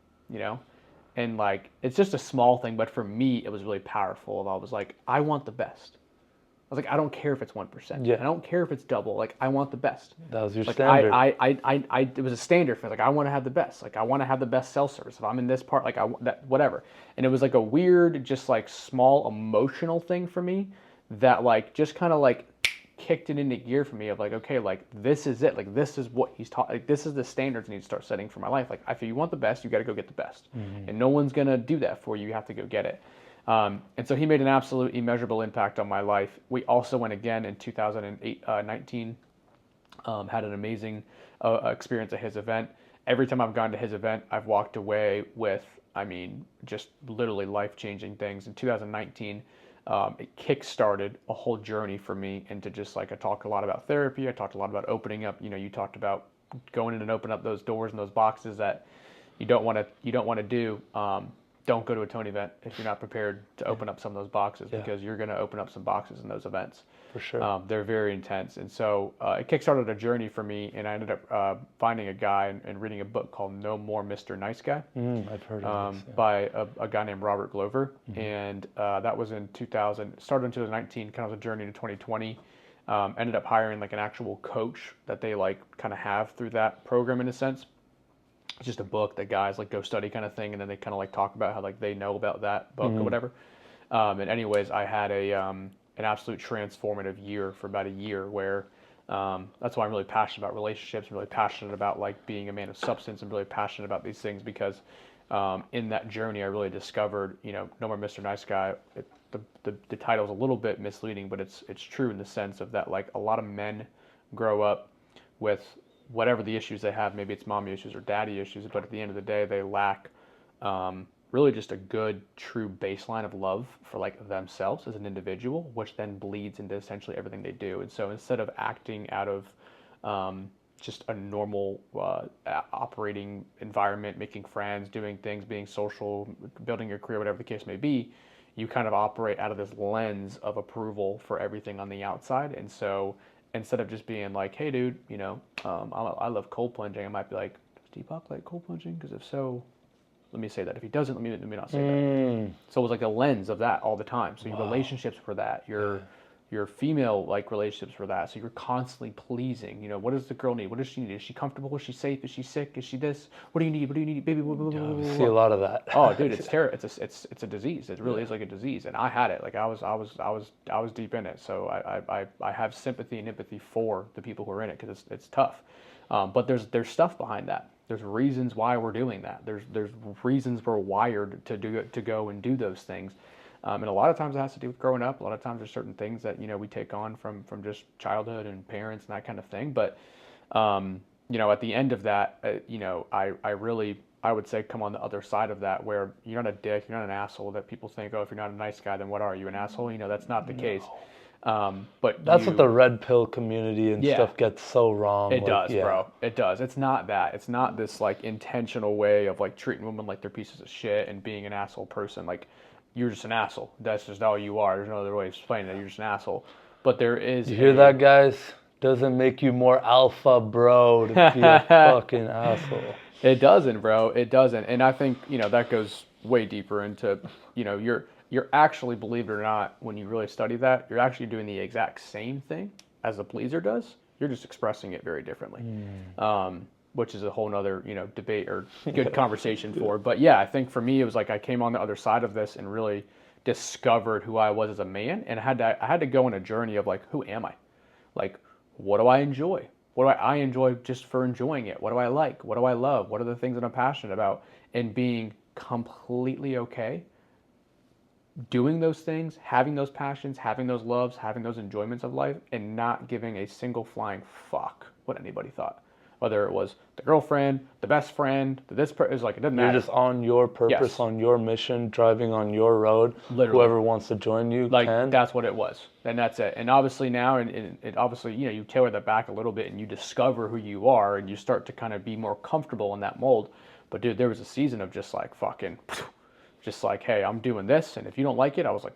And like it's just a small thing, but for me it was really powerful. And I was like, I want the best. I was like, I don't care if it's 1%. Yeah. I don't care if it's double. Like I want the best. That was your like, standard. It was a standard for me. Like I want to have the best. Like I want to have the best cell service. If I'm in this part, like whatever. And it was like a weird, just like small emotional thing for me that like just kind of like kicked it into gear for me of like, okay, like this is it. Like this is what he's taught. Like this is the standards I need to start setting for my life. Like if you want the best, you got to go get the best. And no one's gonna do that for you. You have to go get it. And so he made an absolute immeasurable impact on my life. We also went again in 2019, had an amazing experience at his event. Every time I've gone to his event, I've walked away with, just literally life-changing things. In 2019, it kick-started a whole journey for me into just like, I talk a lot about therapy. I talked a lot about opening up, you talked about going in and open up those doors and those boxes that you don't want to do. Don't go to a Tony event if you're not prepared to open up some of those boxes, because you're going to open up some boxes in those events. For sure. They're very intense. And so it kickstarted a journey for me, and I ended up finding a guy and reading a book called No More Mr. Nice Guy. I've heard of this. By a guy named Robert Glover. And that was in 2000, started in 2019, kind of a journey to 2020. Ended up hiring like an actual coach that they like kind of have through that program in a sense. It's just a book that guys like go study kind of thing, and then they kind of like talk about how like they know about that book or whatever. And anyways, I had an absolute transformative year for about a year where that's why I'm really passionate about relationships. I'm really passionate about like being a man of substance. I'm really passionate about these things because in that journey I really discovered, No More Mr. Nice Guy. The title is a little bit misleading, but it's true in the sense of that like a lot of men grow up with whatever the issues they have. Maybe it's mommy issues or daddy issues, but at the end of the day, they lack really just a good, true baseline of love for like themselves as an individual, which then bleeds into essentially everything they do. And so instead of acting out of just a normal operating environment, making friends, doing things, being social, building your career, whatever the case may be, you kind of operate out of this lens of approval for everything on the outside. And so instead of just being like, hey, dude, I love cold plunging, I might be like, does Deepak like cold plunging? Because if so, let me say that. If he doesn't, let me not say that. So it was like a lens of that all the time. So your relationships were that. Your Your female like relationships were that. So you're constantly pleasing. You know, what does the girl need? What does she need? Is she comfortable? Is she safe? Is she sick? Is she this? What do you need? What do you need, baby? Blah, blah, blah, blah, I blah, see a lot of that. Oh, dude, it's terrible. It's a disease. It really is like a disease, and I had it. Like I was deep in it. So I have sympathy and empathy for the people who are in it because it's tough. But there's stuff behind that. There's reasons why we're doing that. There's reasons we're wired to go and do those things. And a lot of times it has to do with growing up. A lot of times there's certain things that, you know, we take on from just childhood and parents and that kind of thing. But, you know, at the end of that, you know, I would say come on the other side of that where you're not a dick, you're not an asshole that people think, oh, if you're not a nice guy, then what are you, an asshole? You know, that's not the case. But that's what the red pill community and stuff gets so wrong. It does, bro. It does. It's not that. It's not this like intentional way of like treating women like they're pieces of shit and being an asshole person. Like you're just an asshole. That's just all you are. There's no other way of explaining it. You're just an asshole. But there is. You hear that, guys? Doesn't make you more alpha, bro, to be a fucking asshole. It doesn't, bro. It doesn't. And I think, you know, that goes way deeper into, you know, you're actually, believe it or not, when you really study that, you're actually doing the exact same thing as a pleaser does. You're just expressing it very differently, which is a whole nother, you know, debate or good conversation for. But yeah, I think for me, it was like I came on the other side of this and really discovered who I was as a man. And I had to go on a journey of like, who am I? Like, what do I enjoy? What do I enjoy just for enjoying it? What do I like? What do I love? What are the things that I'm passionate about? And being completely okay doing those things, having those passions, having those loves, having those enjoyments of life, and not giving a single flying fuck what anybody thought. Whether it was the girlfriend, the best friend, it's like, it doesn't matter. You're just on your purpose, on your mission, driving on your road. Literally. Whoever wants to join you can. That's what it was. And that's it. And obviously now, and it obviously, you know, you tailor that back a little bit and you discover who you are and you start to kind of be more comfortable in that mold. But dude, there was a season of just like fucking, just like, hey, I'm doing this. And if you don't like it, I was like,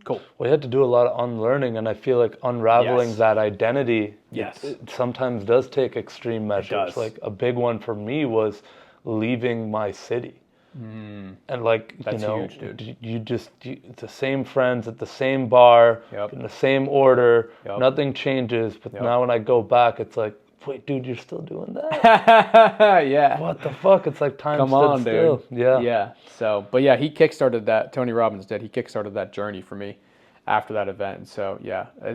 cool. Well, you had to do a lot of unlearning, and I feel like unraveling that identity it sometimes does take extreme measures. Like a big one for me was leaving my city. And like, that's you know, huge, dude. you the same friends at the same bar, in the same order, nothing changes. But now when I go back, it's like, wait, dude, you're still doing that? Yeah. What the fuck? It's like time stood still. Dude. Yeah. So, but yeah, he kickstarted that. Tony Robbins did. He kickstarted that journey for me after that event. And so, yeah, I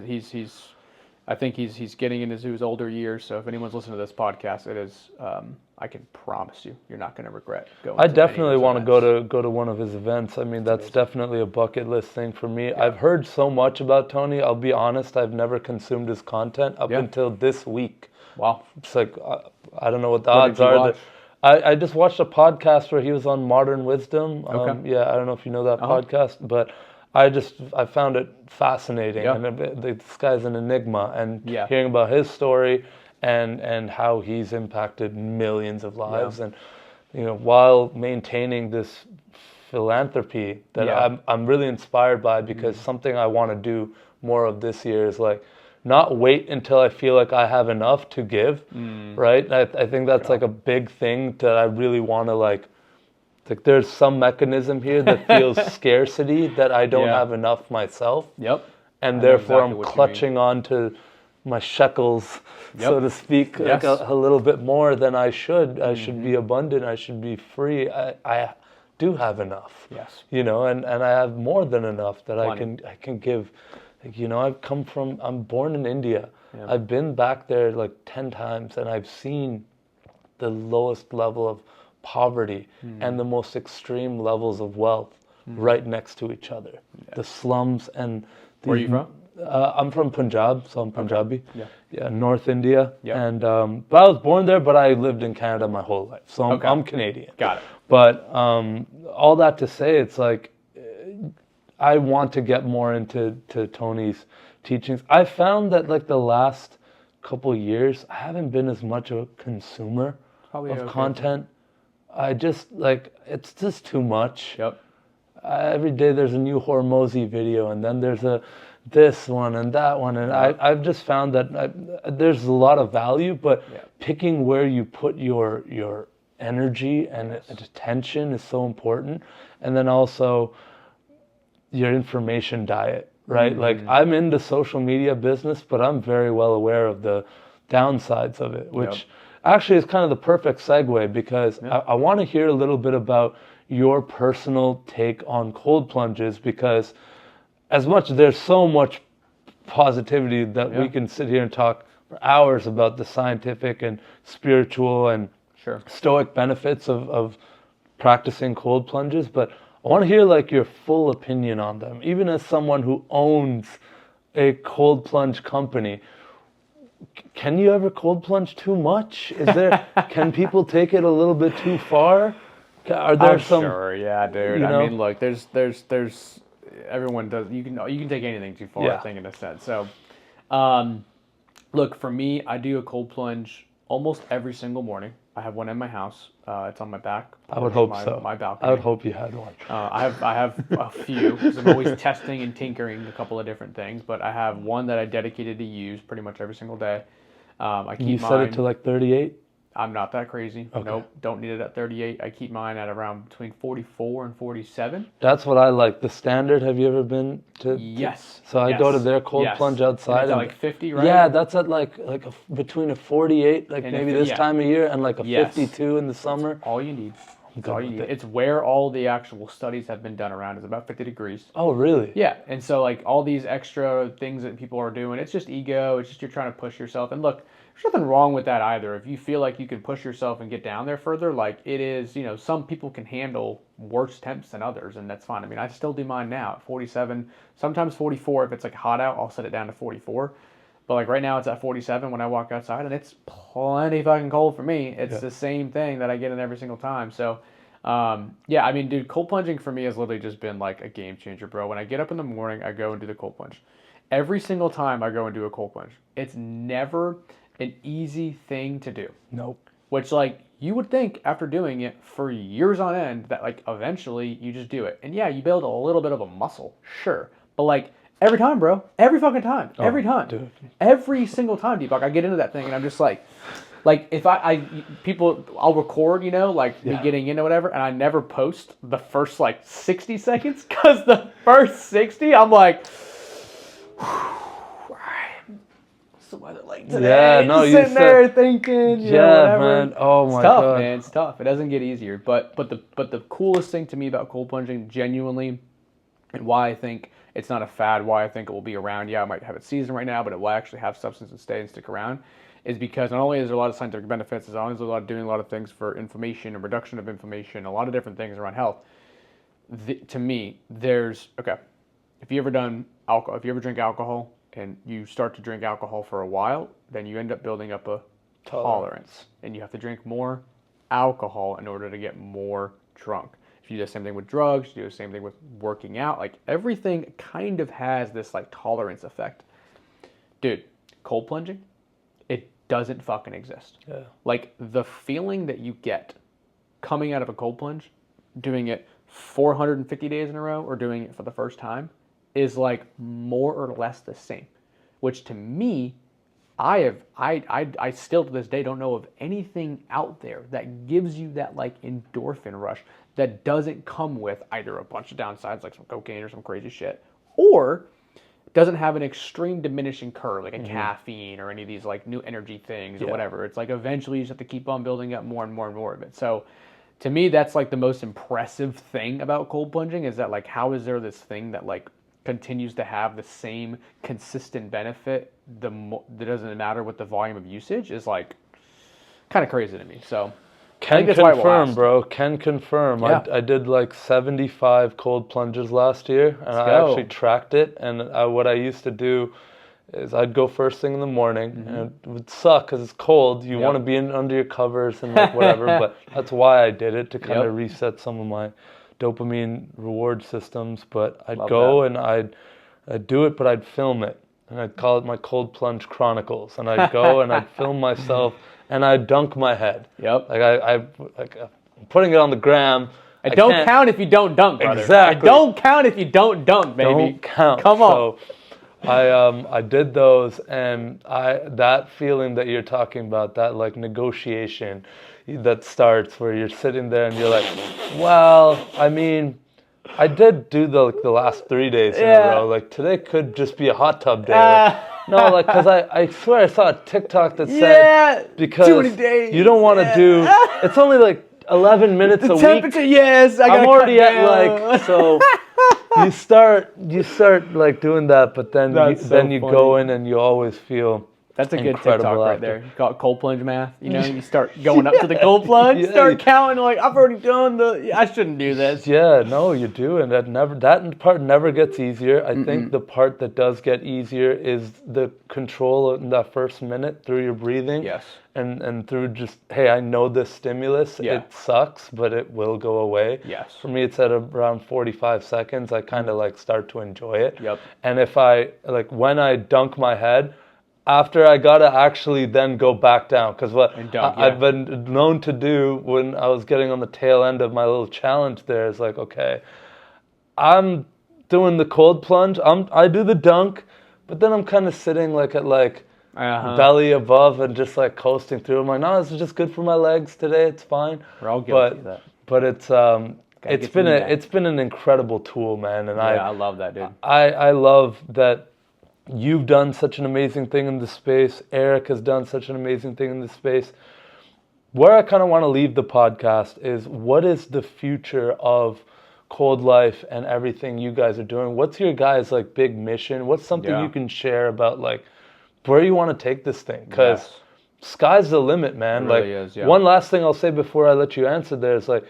think he's getting into his older years. So if anyone's listening to this podcast, it is, I can promise you, you're not going to regret going. I definitely want to go to one of his events. I mean, that's definitely a bucket list thing for me. Yeah. I've heard so much about Tony. I'll be honest, I've never consumed his content up until this week. Wow. It's like, I don't know what the odds are. I just watched a podcast where he was on Modern Wisdom. Yeah, I don't know if you know that podcast, but I found it fascinating. And this guy's an enigma. And hearing about his story and how he's impacted millions of lives. And, you know, while maintaining this philanthropy that I'm really inspired by, because something I want to do more of this year is like, not wait until I feel like I have enough to give, right? I think that's like a big thing that I really want to like there's some mechanism here that feels scarcity, that I don't have enough myself. And therefore I'm clutching on to my shekels, so to speak, like a little bit more than I should. I should be abundant. I should be free. I do have enough, you know, and I have more than enough that I can give. Like, you know, I'm born in India. I've been back there like 10 times, and I've seen the lowest level of poverty and the most extreme levels of wealth right next to each other. The slums and... Where are you from? I'm from Punjab, so I'm Punjabi. North India. And but I was born there, but I lived in Canada my whole life. So I'm Canadian. Got it. But all that to say, it's like... I want to get more into Tony's teachings. I found that like the last couple years, I haven't been as much a consumer of content. I just like, it's just too much. Every day there's a new Hormozy video, and then there's this one and that one. And I've just found that there's a lot of value, but picking where you put your energy and attention is so important. And then also, your information diet. right? Like I'm in the social media business, but I'm very well aware of the downsides of it, which actually is kind of the perfect segue because I want to hear a little bit about your personal take on cold plunges, because as much there's so much positivity that we can sit here and talk for hours about the scientific and spiritual and stoic benefits of practicing cold plunges, but I want to hear like your full opinion on them, even as someone who owns a cold plunge company. Can you ever cold plunge too much? Is there? Can people take it a little bit too far? Are there some? Sure, yeah, dude. I mean, look, there's everyone does. You can take anything too far, I think, in a sense. So, look, for me, I do a cold plunge almost every single morning. I have one in my house. It's on my back. I would hope so. My balcony. I would hope you had one. I have a few, because I'm always testing and tinkering a couple of different things. But I have one that I dedicated to use pretty much every single day. I keep you set it to like 38? I'm not that crazy. Okay. Nope, don't need it at 38. I keep mine at around between 44 and 47. That's what I like. The Standard, have you ever been to? Yes. So I go to their cold plunge outside. And it's at like 50, right? Yeah, that's at between a 48, like and maybe this time of year, and like a 52 in the summer. That's all you need. That's all you need. It's where all the actual studies have been done around. It's about 50 degrees. Oh, really? Yeah. And so like all these extra things that people are doing, it's just ego. It's just you're trying to push yourself. And look, there's nothing wrong with that either. If you feel like you can push yourself and get down there further, like it is, some people can handle worse temps than others, and that's fine. I mean, I still do mine now at 47, sometimes 44. If it's like hot out, I'll set it down to 44. But like right now it's at 47 when I walk outside, and it's plenty fucking cold for me. It's the same thing that I get in every single time. So, I mean, dude, cold plunging for me has literally just been like a game changer, bro. When I get up in the morning, I go and do the cold plunge. Every single time I go and do a cold plunge, it's never an easy thing to do. Nope. Which, like, you would think after doing it for years on end that, like, eventually you just do it. And yeah, you build a little bit of a muscle, sure. But, like, every time, bro. Every fucking time. Every time. Dude. Every single time, Deepak, I get into that thing and I'm just like if I'll record, me getting in or whatever, and I never post the first, 60 seconds, because the first 60, I'm like, some other today. Yeah, you sitting there thinking, whatever. Man. Oh my God. It's tough, God. man. It's tough. It doesn't get easier. But the coolest thing to me about cold plunging, genuinely, and why I think it's not a fad, why I think it will be around. Yeah, I might have its season right now, but it will actually have substance and stay and stick around, is because not only is there a lot of scientific benefits, there's always doing a lot of things for inflammation and reduction of inflammation, a lot of different things around health. To me, if you ever done alcohol, if you ever drink alcohol, and you start to drink alcohol for a while, then you end up building up a tolerance. And you have to drink more alcohol in order to get more drunk. If you do the same thing with drugs, you do the same thing with working out, like everything kind of has this tolerance effect. Dude, cold plunging, it doesn't fucking exist. Yeah. Like the feeling that you get coming out of a cold plunge, doing it 450 days in a row or doing it for the first time, is more or less the same, which to me, I still to this day don't know of anything out there that gives you that endorphin rush that doesn't come with either a bunch of downsides like some cocaine or some crazy shit, or doesn't have an extreme diminishing curve like a caffeine or any of these new energy things or whatever. It's eventually you just have to keep on building up more and more and more of it. So to me, that's the most impressive thing about cold plunging, is that how is there this thing that continues to have the same consistent benefit, that doesn't matter what the volume of usage, is kind of crazy to me. So can confirm, bro. Can confirm. Yeah. I did 75 cold plunges last year, and I actually tracked it. And what I used to do is I'd go first thing in the morning, and it would suck because it's cold. You want to be under your covers and whatever, but that's why I did it, to kind of reset some of my dopamine reward systems. But I'd go and I'd do it, but I'd film it, and I'd call it my cold plunge chronicles. And I'd go and I'd film myself, and I'd dunk my head. Yep. I'm putting it on the gram. It don't count if you don't dunk, brother. Exactly. It don't count if you don't dunk, baby. Don't count. Come on. So I did those, and that feeling that you're talking about, that negotiation that starts where you're sitting there and you're like, well, I mean, I did do the last 3 days in a row. Like today could just be a hot tub day. Like, because I swear I saw a TikTok that said because too many days. You don't want to do. It's only like 11 minutes a temperature, week. Yes, I'm already at like so. You start like doing that, but then you go in and you always feel. That's a good TikTok right there. You call it cold plunge math. You start going up to the cold plunge, start counting like I've already done I shouldn't do this. Yeah, no, you do, and that part never gets easier. I think the part that does get easier is the control in that first minute through your breathing. Yes. And through just, hey, I know this stimulus. Yeah. It sucks, but it will go away. Yes. For me, it's at around 45 seconds. I kind of like start to enjoy it. Yep. And if when I dunk my head, after I gotta actually then go back down, because I've been known to do when I was getting on the tail end of my little challenge there is like, okay, I'm doing the cold plunge, I do the dunk, but then I'm kind of sitting like at belly above and just like coasting through. I'm like, no, this is just good for my legs today. It's fine. We're all guilty of that. But it's been an incredible tool, man. And I love that, dude. I love that. You've done such an amazing thing in this space. Eric has done such an amazing thing in this space. Where I kind of want to leave the podcast is, what is the future of Cold Life and everything you guys are doing? What's your guys' like big mission? What's something you can share about like where you want to take this thing? Because sky's the limit, man. It really is, one last thing I'll say before I let you answer there is like,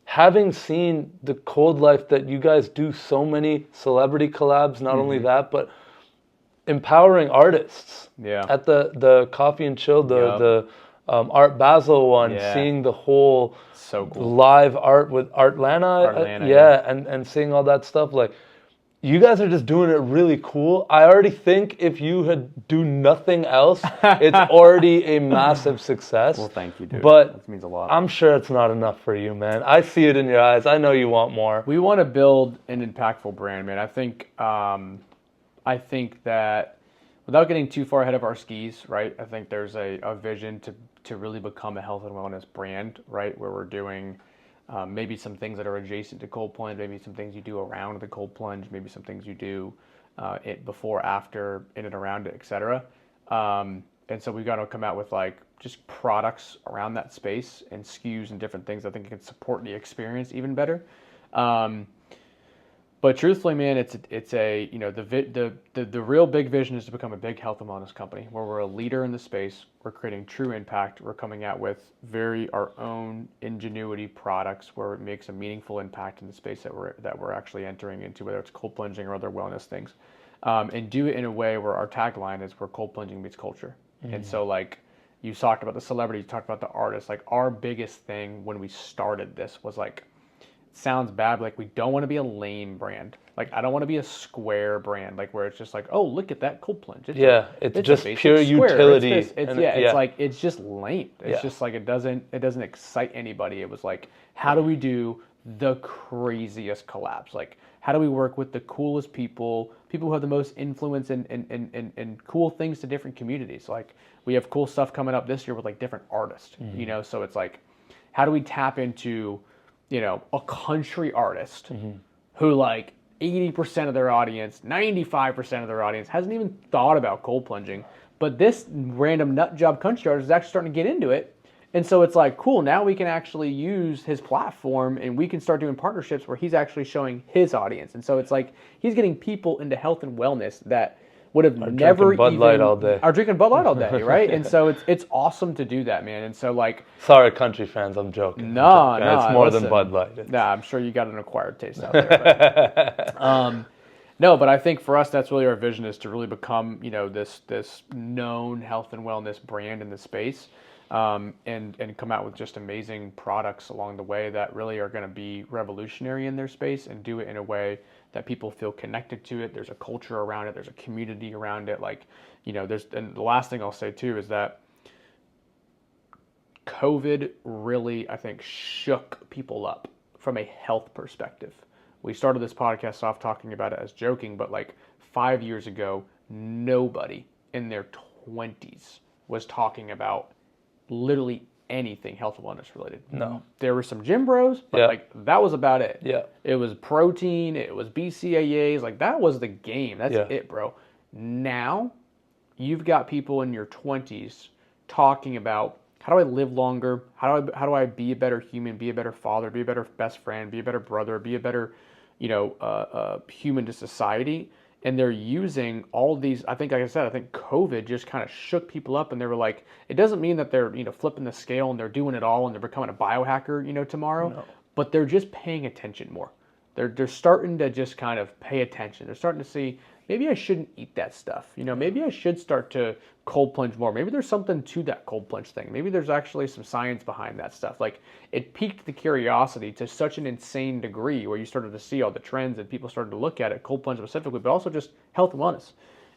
having seen the Cold Life that you guys do so many celebrity collabs, not only that, but empowering artists. At the Coffee and Chill, the Art Basel one, seeing the whole live art with Artlana, and seeing all that stuff, like you guys are just doing it really cool. I already think if you had do nothing else, it's already a massive success. Well, thank you, dude. But that means a lot. I'm sure it's not enough for you, man. I see it in your eyes. I know you want more. We want to build an impactful brand, man. I think that without getting too far ahead of our skis, right? I think there's a vision to really become a health and wellness brand, right? Where we're doing maybe some things that are adjacent to cold plunge, maybe some things you do around the cold plunge, maybe some things you do before, after, in and around it, etc. And so we've got to come out with like just products around that space and SKUs and different things I think can support the experience even better. But truthfully, man, it's the real big vision is to become a big health and wellness company where we're a leader in the space. We're creating true impact. We're coming out with our own ingenuity products where it makes a meaningful impact in the space that we're actually entering into, whether it's cold plunging or other wellness things, and do it in a way where our tagline is where cold plunging meets culture. And so like you talked about the celebrities, you talked about the artists. Like our biggest thing when we started this was like, sounds bad, but like we don't want to be a lame brand. Like I don't want to be a square brand, like where it's just like, oh, look at that cold plunge. It's just pure utility. It's just lame. It's just like it doesn't excite anybody. It was like, how do we do the craziest collabs? Like how do we work with the coolest people who have the most influence and cool things to different communities? Like we have cool stuff coming up this year with like different artists, so it's like, how do we tap into a country artist who like 80% of their audience, 95% of their audience hasn't even thought about cold plunging, but this random nut job country artist is actually starting to get into it. And so it's like, cool, now we can actually use his platform and we can start doing partnerships where he's actually showing his audience. And so it's like, he's getting people into health and wellness that would have never Bud Light all day. Are drinking Bud Light all day, right? And so it's awesome to do that, man. And so like, sorry, country fans, I'm joking. No, it's more than Bud Light. Nah, I'm sure you got an acquired taste out there. But, no, but I think for us, that's really our vision, is to really become this known health and wellness brand in the space, and come out with just amazing products along the way that really are going to be revolutionary in their space and do it in a way that people feel connected to it. There's a culture around it. There's a community around it. Like, and the last thing I'll say too is that COVID really, I think, shook people up from a health perspective. We started this podcast off talking about it as joking, but like 5 years ago, nobody in their 20s was talking about literally anything health and wellness related. No. There were some gym bros, but like that was about it. Yeah. It was protein, it was BCAAs, like that was the game. That's it, bro. Now, you've got people in your 20s talking about, how do I live longer? How do I be a better human, be a better father, be a better best friend, be a better brother, be a better, human to society? And they're using all these, I think, like I said, I think COVID just kind of shook people up, and they were like, it doesn't mean that they're, flipping the scale and they're doing it all and they're becoming a biohacker, tomorrow, but they're just paying attention more. They're starting to just kind of pay attention. They're starting to see, maybe I shouldn't eat that stuff. Maybe I should start to cold plunge more. Maybe there's something to that cold plunge thing. Maybe there's actually some science behind that stuff. Like, it piqued the curiosity to such an insane degree where you started to see all the trends and people started to look at it, cold plunge specifically, but also just health and wellness.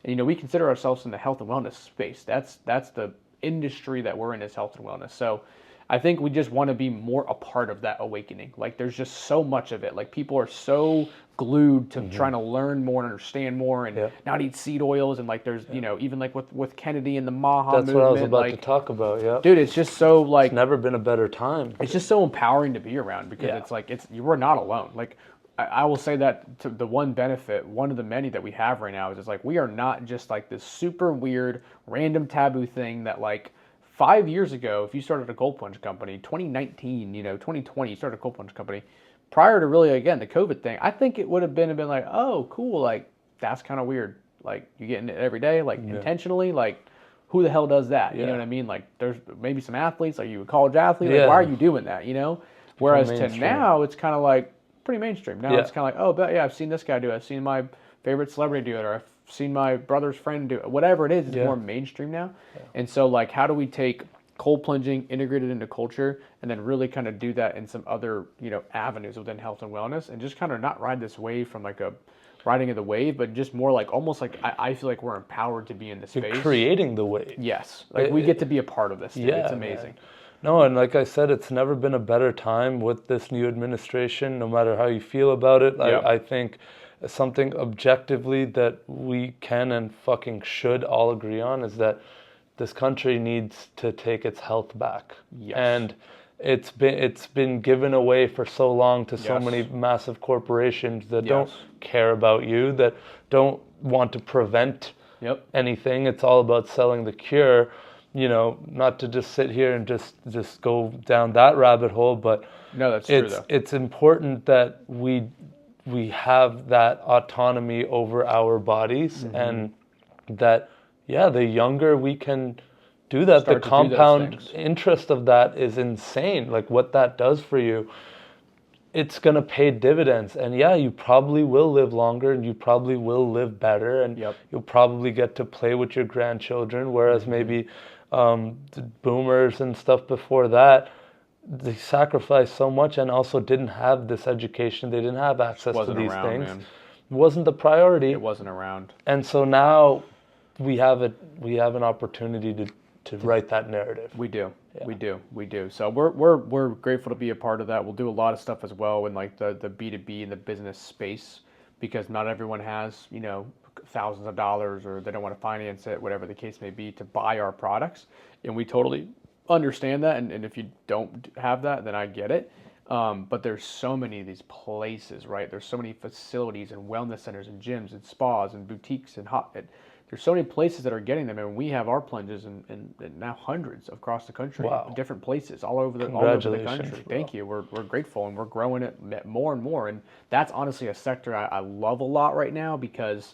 And, we consider ourselves in the health and wellness space. That's the industry that we're in, is health and wellness. So I think we just want to be more a part of that awakening. Like, there's just so much of it. Like, people are so glued to trying to learn more and understand more and not eat seed oils. And like, there's, even like with Kennedy and the Maha movement. That's what I was about to talk about. Yeah. Dude, it's just so like, it's never been a better time. It's just so empowering to be around, because it's like, you are not alone. Like, I will say that to the one benefit, one of the many that we have right now, is it's like, we are not just like this super weird, random taboo thing that, like, 5 years ago, if you started a cold plunge company, 2019, 2020, you started a cold plunge company, prior to really, again, the COVID thing, I think it would have been like, oh, cool, like, that's kind of weird. Like, you getting it every day, like, intentionally, like, who the hell does that? You know what I mean? Like, there's maybe some athletes, like, you a college athlete, like, why are you doing that, Whereas to now, it's kind of like pretty mainstream. Now it's kind of like, oh, but I've seen this guy do it. I've seen my favorite celebrity do it, or I've seen my brother's friend do it. Whatever it is, it's more mainstream now. And so, like, how do we take cold plunging, integrate it into culture, and then really kind of do that in some other, avenues within health and wellness, and just kind of not ride this wave from like a riding of the wave, but just more like, almost like, I feel like we're empowered to be in this space. You're creating the wave. Yes. Like, we get to be a part of this. Dude. It's amazing. Man. No, and like I said, it's never been a better time with this new administration, no matter how you feel about it. I think something objectively that we can and fucking should all agree on is that this country needs to take its health back. Yes. And it's been given away for so long to so many massive corporations that don't care about you, that don't want to prevent anything. It's all about selling the cure. Not to just sit here and just go down that rabbit hole, but no, that's true, though. It's important that we have that autonomy over our bodies, and that the younger we can do that, the compound interest of that is insane. Like, what that does for you, it's going to pay dividends. And you probably will live longer, and you probably will live better, and you'll probably get to play with your grandchildren, whereas maybe the boomers and stuff before that, they sacrificed so much and also didn't have this education. They didn't have access to these things. Man. It wasn't the priority. It wasn't around. And so now we have an opportunity to write that narrative. We do. Yeah. We do. So we're grateful to be a part of that. We'll do a lot of stuff as well in like the B2B and the business space, because not everyone has, thousands of dollars, or they don't want to finance it, whatever the case may be, to buy our products. And we totally understand that. And if you don't have that, then I get it. But there's so many of these places, right? There's so many facilities and wellness centers and gyms and spas and boutiques and there's so many places that are getting them, and we have our plunges in now hundreds across the country, different places all over the country. Bro. Thank you. We're grateful, and we're growing it more and more. And that's honestly a sector I love a lot right now, because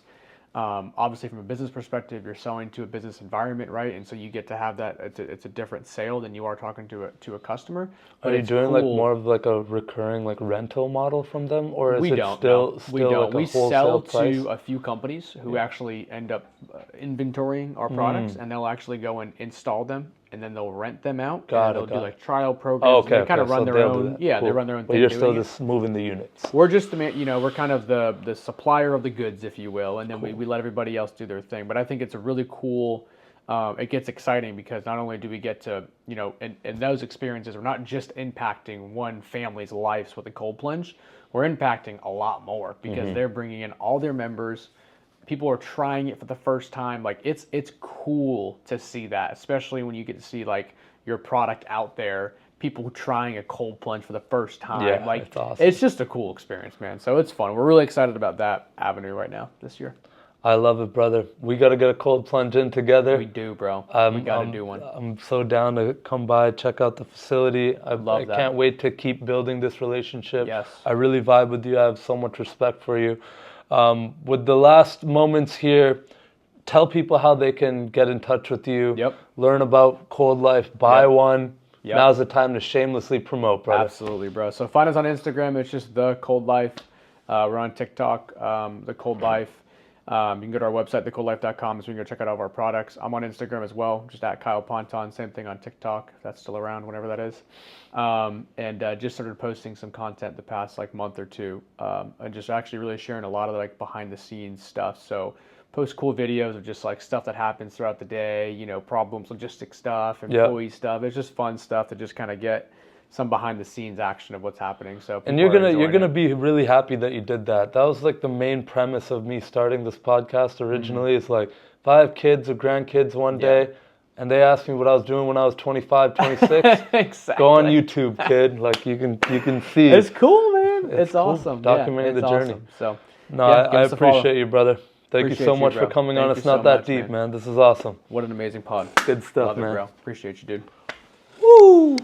obviously from a business perspective, you're selling to a business environment, right? And so you get to have that. It's a different sale than you are talking to a customer. But are you doing like more of like a recurring like rental model from them, or is we it don't, still no. We don't. like we a wholesale sell price? to a few companies who actually end up inventorying our products, and they'll actually go and install them, and then they'll rent them out. They'll do like trial programs. They kind of run their own. Yeah, they run their own thing. But you're still just moving the units. We're just we're kind of the supplier of the goods, if you will, and then we let everybody else do their thing. But I think it's a really cool. It gets exciting because not only do we get to, in those experiences, we're not just impacting one family's lives with a cold plunge. We're impacting a lot more, because they're bringing in all their members. People are trying it for the first time. Like, it's cool to see that, especially when you get to see like your product out there, people trying a cold plunge for the first time. Yeah, like it's awesome. It's just a cool experience, man. So it's fun. We're really excited about that avenue right now this year. I love it, brother. We got to get a cold plunge in together. We do, bro. We got to do one. I'm so down to come by, check out the facility. I can't wait to keep building this relationship. Yes. I really vibe with you. I have so much respect for you. With the last moments here, tell people how they can get in touch with you. Yep. Learn about Cold Life. Buy one. Yep. Now's the time to shamelessly promote, brother. Absolutely, bro. So find us on Instagram. It's just The Cold Life. We're on TikTok, The Cold Life. You can go to our website, thecoldlife.com, so you can go check out all of our products. I'm on Instagram as well, just at Kyle Ponton. Same thing on TikTok, if that's still around, whenever that is. And just started posting some content the past month or two, and just actually really sharing a lot of behind the scenes stuff. So post cool videos of just stuff that happens throughout the day, problems, logistic stuff, employee stuff. It's just fun stuff to just kind of get some behind the scenes action of what's happening. So and you're gonna be really happy that you did that. That was the main premise of me starting this podcast originally. It's if I have kids or grandkids one day and they ask me what I was doing when I was 25, 26, exactly. Go on YouTube, kid. You can see. It's cool, man. It's cool. Awesome. Documenting the journey. Awesome. So no, I appreciate you, brother. Thank you so much for coming on. It's not that deep, man. This is awesome. What an amazing pod. Good stuff, Love man. It, bro. Appreciate you, dude. Woo!